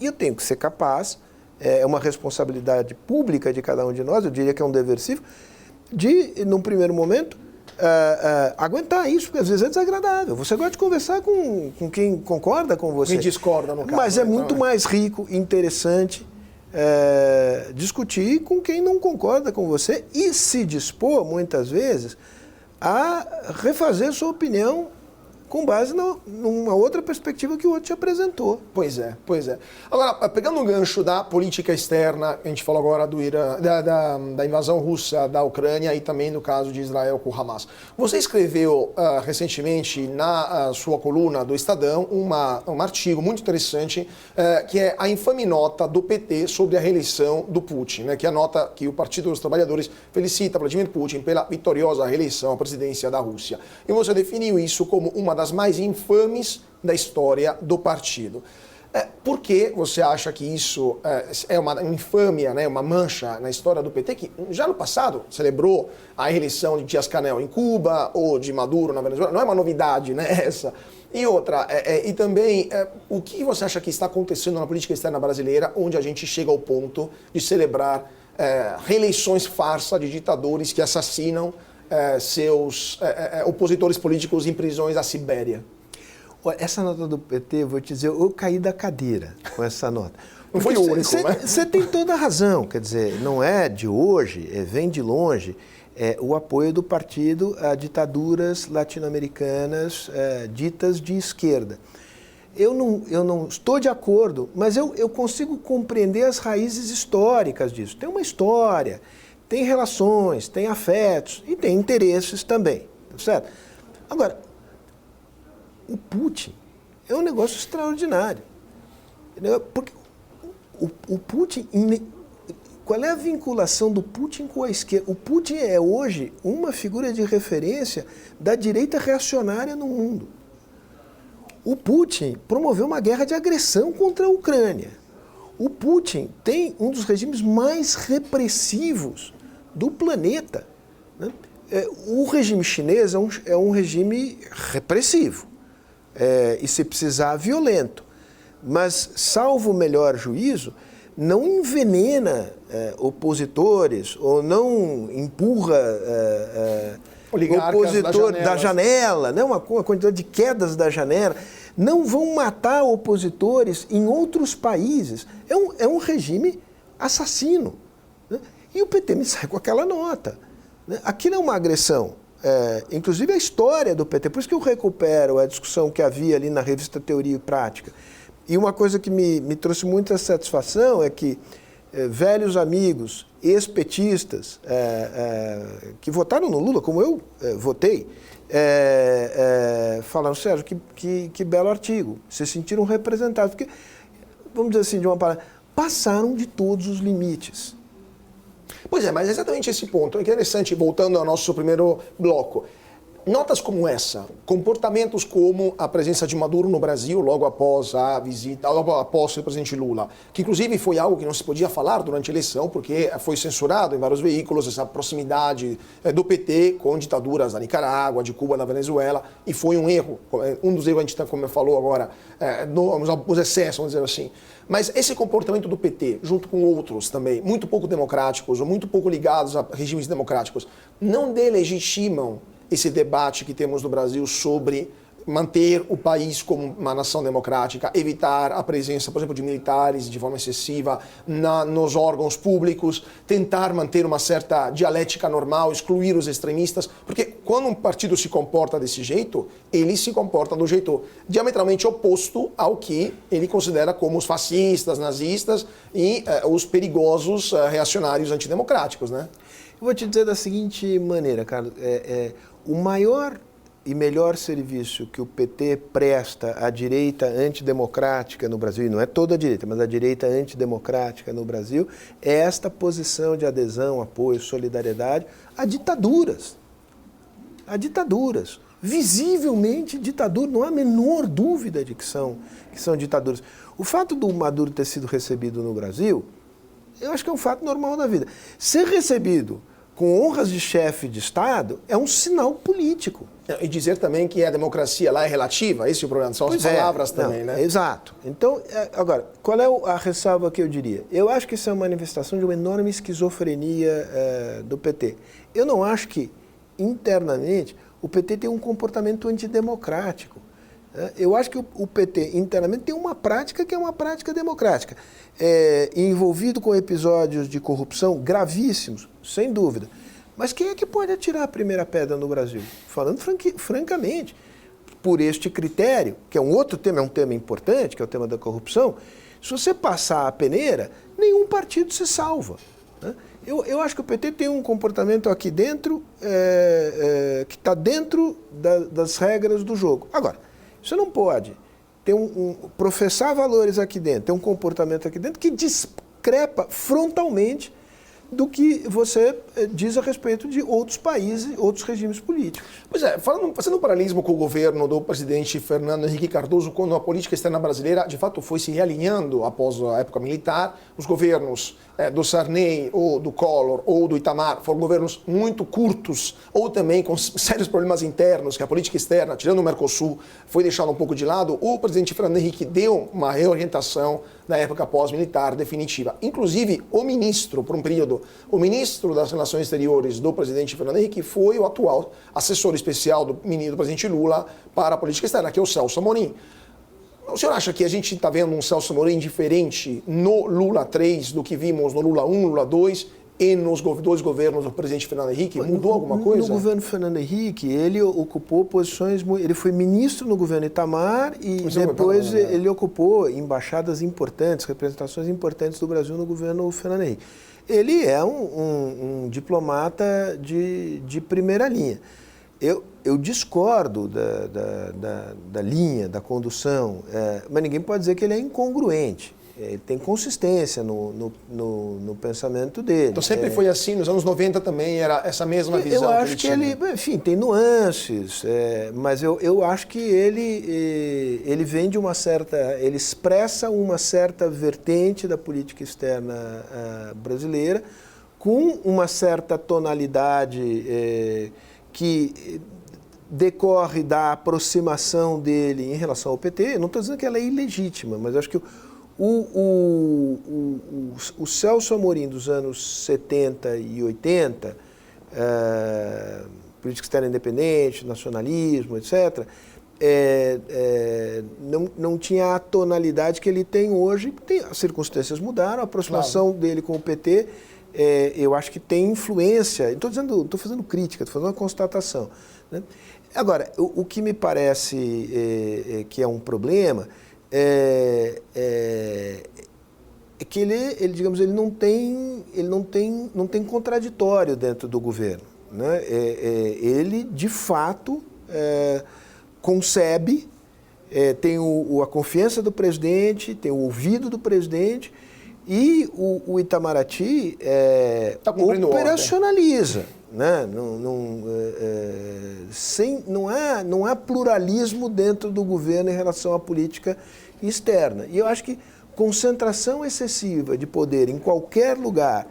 E eu tenho que ser capaz, é uma responsabilidade pública de cada um de nós, eu diria que é um dever cívico, de, num primeiro momento, aguentar isso, porque às vezes é desagradável. Você gosta de conversar com quem concorda com você. Quem discorda, no caso. Mas é muito mais rico, interessante, discutir com quem não concorda com você e se dispor, muitas vezes, a refazer sua opinião com base numa outra perspectiva que o outro te apresentou. Pois é. Agora, pegando o gancho da política externa, a gente falou agora do Irã, da invasão russa da Ucrânia e também no caso de Israel com o Hamas. Você escreveu recentemente na sua coluna do Estadão um artigo muito interessante que é a infame nota do PT sobre a reeleição do Putin, né, que é a nota que o Partido dos Trabalhadores felicita Vladimir Putin pela vitoriosa reeleição à presidência da Rússia. E você definiu isso como uma das mais infames da história do partido. Por que você acha que isso é uma infâmia, né, uma mancha na história do PT, que já no passado celebrou a reeleição de Díaz-Canel em Cuba ou de Maduro na Venezuela? Não é uma novidade, né, essa. E outra, e também, o que você acha que está acontecendo na política externa brasileira, onde a gente chega ao ponto de celebrar reeleições farsa de ditadores que assassinam seus opositores políticos em prisões da Sibéria? Essa nota do PT, vou te dizer, eu caí da cadeira com essa nota. Não foi o único, né? Você tem toda a razão, quer dizer, não é de hoje, vem de longe, o apoio do partido a ditaduras latino-americanas ditas de esquerda. Eu não estou de acordo, mas eu consigo compreender as raízes históricas disso. Tem uma história, tem relações, tem afetos e tem interesses também, certo? Agora, o Putin é um negócio extraordinário. Porque o Putin, qual é a vinculação do Putin com a esquerda? O Putin é hoje uma figura de referência da direita reacionária no mundo. O Putin promoveu uma guerra de agressão contra a Ucrânia. O Putin tem um dos regimes mais repressivos do planeta. Né? O regime chinês é um regime repressivo e, se precisar, violento. Mas, salvo o melhor juízo, não envenena opositores ou não empurra opositor da janela, né? Uma quantidade de quedas da janela. Não vão matar opositores em outros países. É um regime assassino. Né? E o PT me sai com aquela nota. Né? Aquilo é uma agressão. Inclusive a história do PT. Por isso que eu recupero a discussão que havia ali na revista Teoria e Prática. E uma coisa que me trouxe muita satisfação é que velhos amigos, ex-petistas, que votaram no Lula, como eu votei, falaram, Sérgio, que belo artigo, se sentiram representados, porque, vamos dizer assim, de uma palavra, passaram de todos os limites. Pois é, mas é exatamente esse ponto. É interessante, voltando ao nosso primeiro bloco. Notas como essa, comportamentos como a presença de Maduro no Brasil logo após a visita, logo após o presidente Lula, que inclusive foi algo que não se podia falar durante a eleição, porque foi censurado em vários veículos, essa proximidade do PT com ditaduras da Nicarágua, de Cuba, da Venezuela, e foi um erro, um dos erros a gente, como falou agora, os excessos, vamos dizer assim. Mas esse comportamento do PT, junto com outros também, muito pouco democráticos ou muito pouco ligados a regimes democráticos, não delegitimam esse debate que temos no Brasil sobre manter o país como uma nação democrática, evitar a presença, por exemplo, de militares de forma excessiva nos órgãos públicos, tentar manter uma certa dialética normal, excluir os extremistas, porque quando um partido se comporta desse jeito, ele se comporta do jeito diametralmente oposto ao que ele considera como os fascistas, nazistas e os perigosos reacionários antidemocráticos, né? Eu vou te dizer da seguinte maneira, Carlos, o maior e melhor serviço que o PT presta à direita antidemocrática no Brasil, e não é toda a direita, mas a direita antidemocrática no Brasil, é esta posição de adesão, apoio, solidariedade a ditaduras. A ditaduras. Visivelmente ditaduras, não há a menor dúvida de que são ditaduras. O fato do Maduro ter sido recebido no Brasil, eu acho que é um fato normal da vida. Ser recebido com honras de chefe de Estado é um sinal político. E dizer também que a democracia lá é relativa, esse é o problema, são as palavras também, né? Exato. Então, agora, qual é a ressalva que eu diria? Eu acho que isso é uma manifestação de uma enorme esquizofrenia do PT. Eu não acho que, internamente, o PT tem um comportamento antidemocrático. Eu acho que o PT, internamente, tem uma prática que é uma prática democrática. Envolvido com episódios de corrupção gravíssimos, sem dúvida. Mas quem é que pode atirar a primeira pedra no Brasil? Falando francamente, por este critério, que é um outro tema, é um tema importante, que é o tema da corrupção, se você passar a peneira, nenhum partido se salva. Né? Eu acho que o PT tem um comportamento aqui dentro, que está dentro das regras do jogo. Agora, você não pode ter professar valores aqui dentro, ter um comportamento aqui dentro que discrepa frontalmente do que você diz a respeito de outros países, outros regimes políticos. Pois é, fazendo um paralelismo com o governo do presidente Fernando Henrique Cardoso, quando a política externa brasileira, de fato, foi se realinhando após a época militar, os governos do Sarney, ou do Collor, ou do Itamar, foram governos muito curtos, ou também com sérios problemas internos, que a política externa, tirando o Mercosul, foi deixada um pouco de lado. O presidente Fernando Henrique deu uma reorientação na época pós-militar definitiva. Inclusive, o ministro, por um período, o ministro das Relações Exteriores do presidente Fernando Henrique foi o atual assessor especial do presidente Lula para a política externa, que é o Celso Amorim. O senhor acha que a gente está vendo um Celso Amorim diferente no Lula 3 do que vimos no Lula 1, Lula 2 e nos dois governos do presidente Fernando Henrique? Mudou alguma coisa? No governo Fernando Henrique, ele ocupou posições... Ele foi ministro no governo Itamar e depois ele ocupou embaixadas importantes, representações importantes do Brasil no governo Fernando Henrique. Ele é um diplomata de primeira linha. Eu discordo da linha, da condução, mas ninguém pode dizer que ele é incongruente. Ele tem consistência no pensamento dele. Então sempre foi assim, nos anos 90 também era essa mesma visão? Eu acho que ele, enfim, tem nuances, mas eu acho que ele vem de uma certa... Ele expressa uma certa vertente da política externa brasileira com uma certa tonalidade que decorre da aproximação dele em relação ao PT. Eu não estou dizendo que ela é ilegítima, mas acho que o Celso Amorim dos anos 70 e 80, política externa independente, nacionalismo, etc., não tinha a tonalidade que ele tem hoje. As circunstâncias mudaram, a aproximação dele com o PT, eu acho que tem influência. Estou fazendo crítica, estou fazendo uma constatação, né? Agora, o que me parece que é um problema é que digamos, ele não tem contraditório dentro do governo, né? Ele, de fato, concebe, tem a confiança do presidente, tem o ouvido do presidente, e o Itamaraty operacionaliza. Né? Não há pluralismo dentro do governo em relação à política externa. E eu acho que concentração excessiva de poder em qualquer lugar,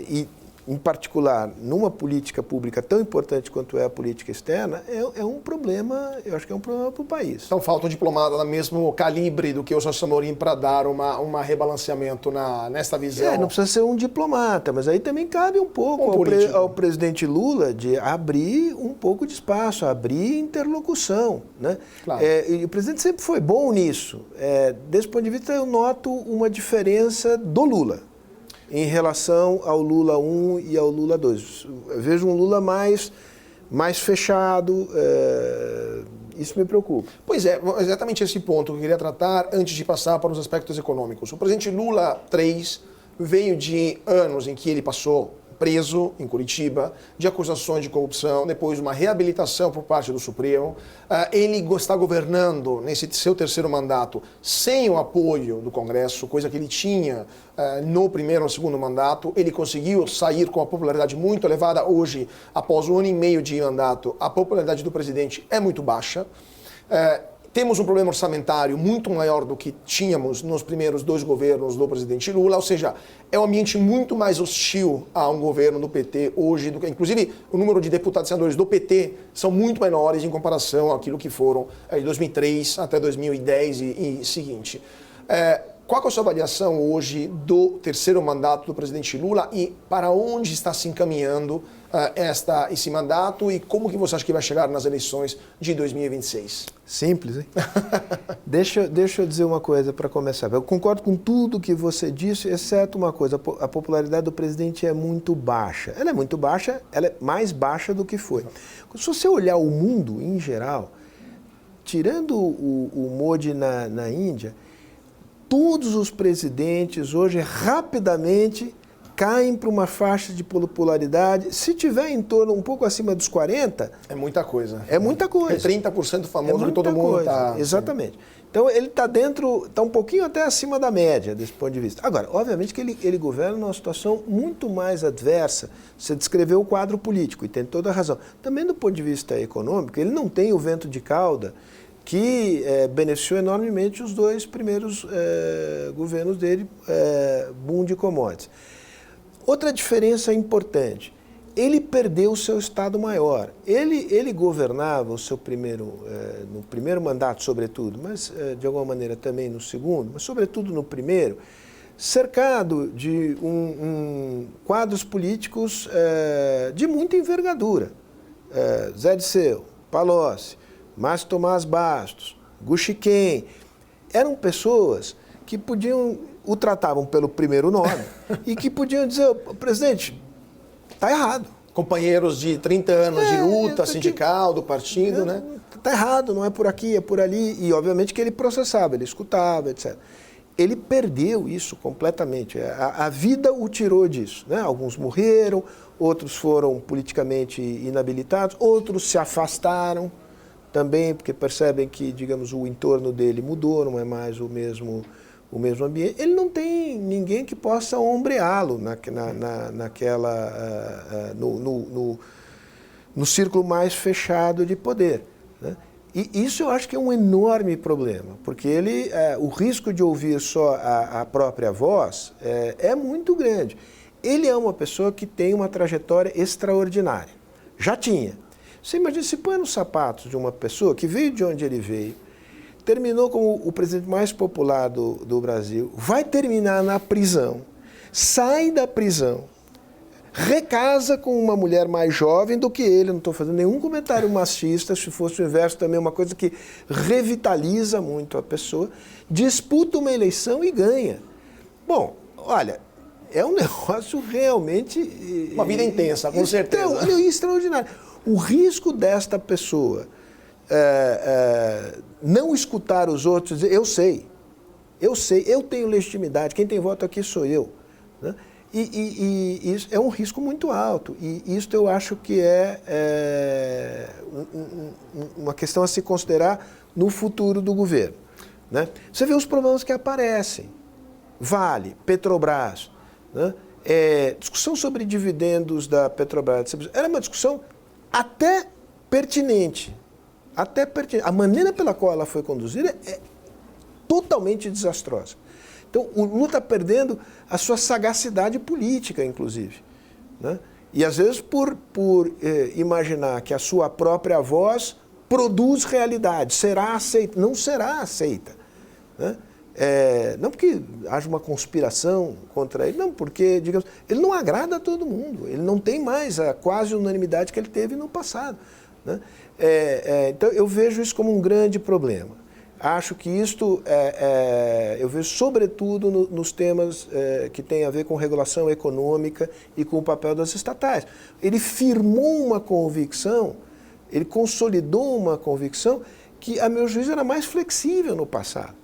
e em particular numa política pública tão importante quanto é a política externa, é um problema, eu acho que é um problema para o país. Então falta um diplomata do mesmo calibre do que o Celso Amorim para dar um rebalanceamento nesta visão. Não precisa ser um diplomata, mas aí também cabe um pouco ao presidente Lula de abrir um pouco de espaço, abrir interlocução. Né? Claro. E o presidente sempre foi bom nisso. Desse ponto de vista, eu noto uma diferença do Lula em relação ao Lula 1 e ao Lula 2. Eu vejo um Lula mais fechado, isso me preocupa. Pois é, exatamente esse ponto que eu queria tratar antes de passar para os aspectos econômicos. O presidente Lula 3 veio de anos em que ele passou preso em Curitiba, de acusações de corrupção, depois uma reabilitação por parte do Supremo. Ele está governando nesse seu terceiro mandato sem o apoio do Congresso, coisa que ele tinha no primeiro ou segundo mandato. Ele conseguiu sair com a popularidade muito elevada. Hoje, após 1 ano e meio de mandato, a popularidade do presidente é muito baixa. Temos um problema orçamentário muito maior do que tínhamos nos primeiros 2 governos do presidente Lula, ou seja, é um ambiente muito mais hostil a um governo do PT hoje, inclusive o número de deputados e senadores do PT são muito menores em comparação àquilo que foram de 2003 até 2010 e seguinte. Qual é a sua avaliação hoje do terceiro mandato do presidente Lula e para onde está se encaminhando esse mandato e como que você acha que vai chegar nas eleições de 2026? Simples, hein? Deixa eu dizer uma coisa para começar. Eu concordo com tudo que você disse, exceto uma coisa. A popularidade do presidente é muito baixa. Ela é muito baixa, ela é mais baixa do que foi. Se você olhar o mundo em geral, tirando o Modi na Índia, todos os presidentes hoje rapidamente caem para uma faixa de popularidade. Se tiver em torno um pouco acima dos 40... É muita coisa. É muita coisa. É 30% famoso que todo mundo está... Exatamente. Então ele está está um pouquinho até acima da média desse ponto de vista. Agora, obviamente que ele governa numa situação muito mais adversa. Você descreveu o quadro político e tem toda a razão. Também do ponto de vista econômico, ele não tem o vento de cauda que beneficiou enormemente os 2 primeiros governos dele, boom de commodities. Outra diferença importante, ele perdeu o seu Estado-Maior. Ele governava o seu no primeiro mandato, sobretudo, mas de alguma maneira também no segundo, mas sobretudo no primeiro, cercado de quadros políticos de muita envergadura. Zé Disseu, Palocci, Márcio Tomás Bastos, Guxiquem, eram pessoas que o tratavam pelo primeiro nome e que podiam dizer, presidente, está errado. Companheiros de 30 anos de luta sindical, do partido, né? Está errado, não é por aqui, é por ali. E obviamente que ele processava, ele escutava, etc. Ele perdeu isso completamente. A vida o tirou disso, né? Alguns morreram, outros foram politicamente inabilitados, outros se afastaram também, porque percebem que, digamos, o entorno dele mudou, não é mais o mesmo ambiente. Ele não tem ninguém que possa ombreá-lo no círculo mais fechado de poder, né? E isso eu acho que é um enorme problema, porque o risco de ouvir só a própria voz é muito grande. Ele é uma pessoa que tem uma trajetória extraordinária. Já tinha. Você imagina, se põe nos sapatos de uma pessoa que veio de onde ele veio, terminou como o presidente mais popular do Brasil, vai terminar na prisão, sai da prisão, recasa com uma mulher mais jovem do que ele, não estou fazendo nenhum comentário machista, se fosse o inverso também é uma coisa que revitaliza muito a pessoa, disputa uma eleição e ganha. Bom, olha, é um negócio realmente... Uma vida intensa, com certeza. Extraordinário. O risco desta pessoa não escutar os outros, dizer, eu sei, Eu sei, eu tenho legitimidade, quem tem voto aqui sou eu. Né? E isso é um risco muito alto. E isso eu acho que é uma questão a se considerar no futuro do governo. Né? Você vê os problemas que aparecem. Vale, Petrobras, né? Discussão sobre dividendos da Petrobras. Era uma discussão até pertinente. A maneira pela qual ela foi conduzida é totalmente desastrosa. Então, o Lula está perdendo a sua sagacidade política, inclusive. Né? E, às vezes, por imaginar que a sua própria voz produz realidade, será aceita. Não será aceita. Né? Não porque haja uma conspiração contra ele, não, porque, digamos, ele não agrada a todo mundo. Ele não tem mais a quase unanimidade que ele teve no passado. Né? Então, eu vejo isso como um grande problema. Acho que isto, eu vejo sobretudo nos temas que têm a ver com regulação econômica e com o papel das estatais. Ele firmou uma convicção, ele consolidou uma convicção que, a meu juízo, era mais flexível no passado.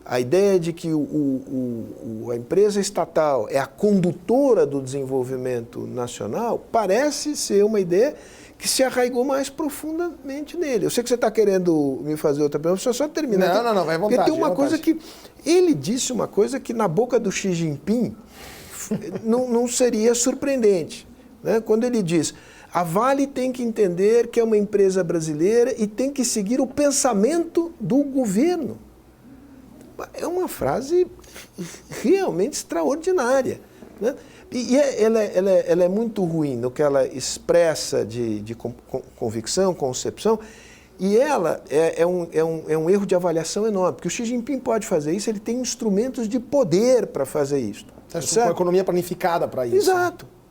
A ideia de que a empresa estatal é a condutora do desenvolvimento nacional parece ser uma ideia que se arraigou mais profundamente nele. Eu sei que você está querendo me fazer outra pergunta, deixa eu só terminar. Não, vai à vontade. Porque tem uma coisa que... Ele disse uma coisa que na boca do Xi Jinping não seria surpreendente. Né? Quando ele diz, a Vale tem que entender que é uma empresa brasileira e tem que seguir o pensamento do governo. É uma frase realmente extraordinária. Né? E ela é muito ruim no que ela expressa de convicção, concepção, e ela é um erro de avaliação enorme, porque o Xi Jinping pode fazer isso, ele tem instrumentos de poder para fazer isso. Uma economia planificada para isso.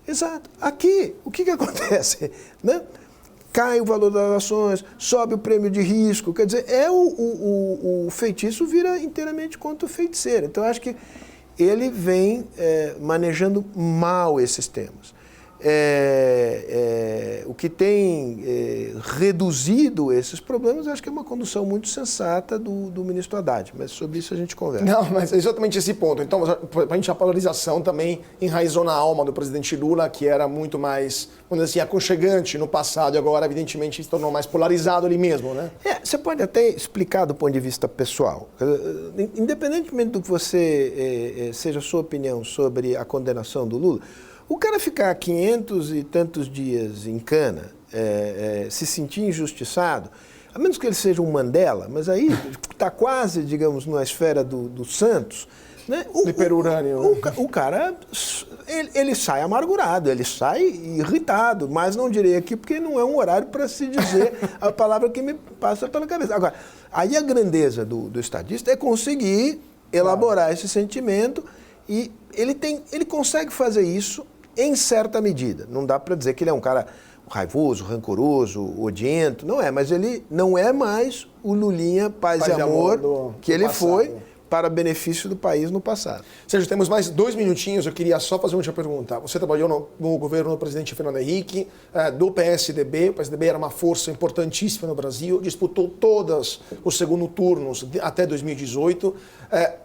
Exato. Aqui, o que acontece? Né? Cai o valor das ações, sobe o prêmio de risco, quer dizer, o feitiço vira inteiramente contra o feiticeiro. Então, eu acho que ele vem manejando mal esses temas. O que tem reduzido esses problemas, acho que é uma condução muito sensata do ministro Haddad, mas sobre isso a gente conversa. Não, mas é exatamente esse ponto. Então, a gente, a polarização também enraizou na alma do presidente Lula, que era muito mais, vamos dizer assim, aconchegante no passado, e agora, evidentemente, se tornou mais polarizado ali mesmo, né? Você pode até explicar do ponto de vista pessoal. Independentemente do que seja a sua opinião sobre a condenação do Lula, o cara ficar 500 e tantos dias em cana, se sentir injustiçado, a menos que ele seja um Mandela, mas aí está quase, digamos, na esfera do Santos, né? O cara, ele sai amargurado, ele sai irritado, mas não direi aqui porque não é um horário para se dizer a palavra que me passa pela cabeça. Agora, aí a grandeza do estadista é conseguir elaborar esse sentimento e ele consegue fazer isso em certa medida. Não dá para dizer que ele é um cara raivoso, rancoroso, odiento, não é, mas ele não é mais o Lulinha paz e amor que ele foi para benefício do país no passado. Sérgio, temos mais 2 minutinhos, eu queria só fazer uma última pergunta. Você trabalhou no governo do presidente Fernando Henrique, do PSDB, o PSDB era uma força importantíssima no Brasil, disputou todos os segundos turnos até 2018.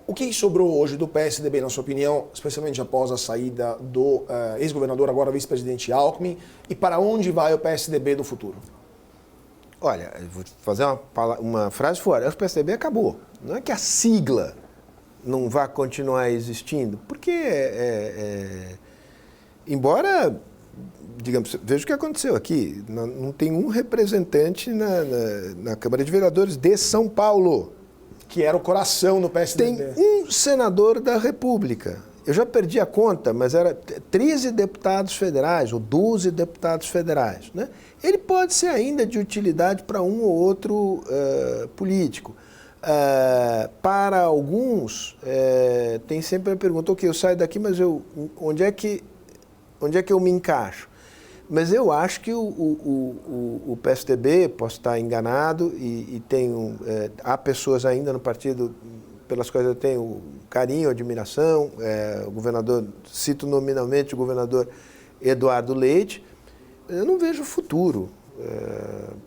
O que sobrou hoje do PSDB, na sua opinião, especialmente após a saída do ex-governador, agora vice-presidente Alckmin, e para onde vai o PSDB do futuro? Olha, eu vou fazer uma frase fora. O PSDB acabou. Não é que a sigla não vá continuar existindo, porque, embora, digamos, veja o que aconteceu aqui, não tem um representante na Câmara de Vereadores de São Paulo. Que era o coração do PSDB. Tem um senador da República. Eu já perdi a conta, mas era 13 deputados federais ou 12 deputados federais. Né? Ele pode ser ainda de utilidade para um ou outro político. Para alguns, tem sempre a pergunta, ok, eu saio daqui, mas onde é que eu me encaixo? Mas eu acho que o PSDB, posso estar enganado, e há pessoas ainda no partido pelas quais eu tenho carinho, admiração, o governador, cito nominalmente o governador Eduardo Leite, eu não vejo futuro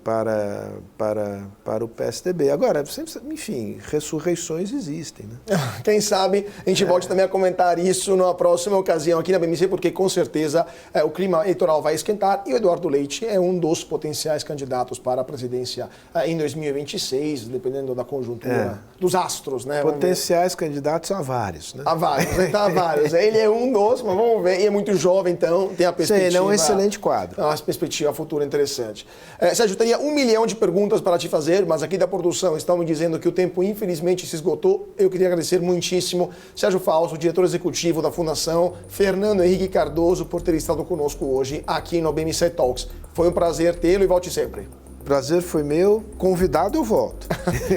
para o PSDB. Agora, enfim, ressurreições existem, né? Quem sabe a gente volte também a comentar isso numa próxima ocasião aqui na BMC, porque com certeza o clima eleitoral vai esquentar e o Eduardo Leite é um dos potenciais candidatos para a presidência em 2026, dependendo da conjuntura dos astros, né? Potenciais candidatos há vários, né? Há vários, há vários. Ele é um dos, mas vamos ver, e é muito jovem, então tem a perspectiva. Sim, ele é um excelente quadro. Uma perspectiva futura interessante. Sérgio, eu teria 1 milhão de perguntas para te fazer, mas aqui da produção estão me dizendo que o tempo infelizmente se esgotou. Eu queria agradecer muitíssimo Sérgio Fausto, diretor executivo da Fundação, Fernando Henrique Cardoso, por ter estado conosco hoje aqui no BMC Talks. Foi um prazer tê-lo e volte sempre. Prazer foi meu. Convidado, eu volto.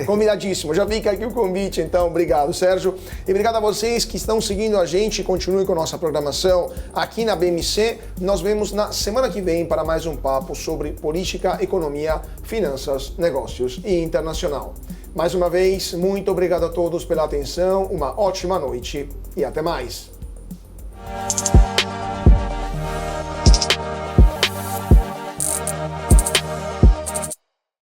Convidadíssimo. Já fica aqui o convite, então. Obrigado, Sérgio. E obrigado a vocês que estão seguindo a gente. Continuem com a nossa programação aqui na BMC. Nós vemos na semana que vem para mais um papo sobre política, economia, finanças, negócios e internacional. Mais uma vez, muito obrigado a todos pela atenção. Uma ótima noite e até mais.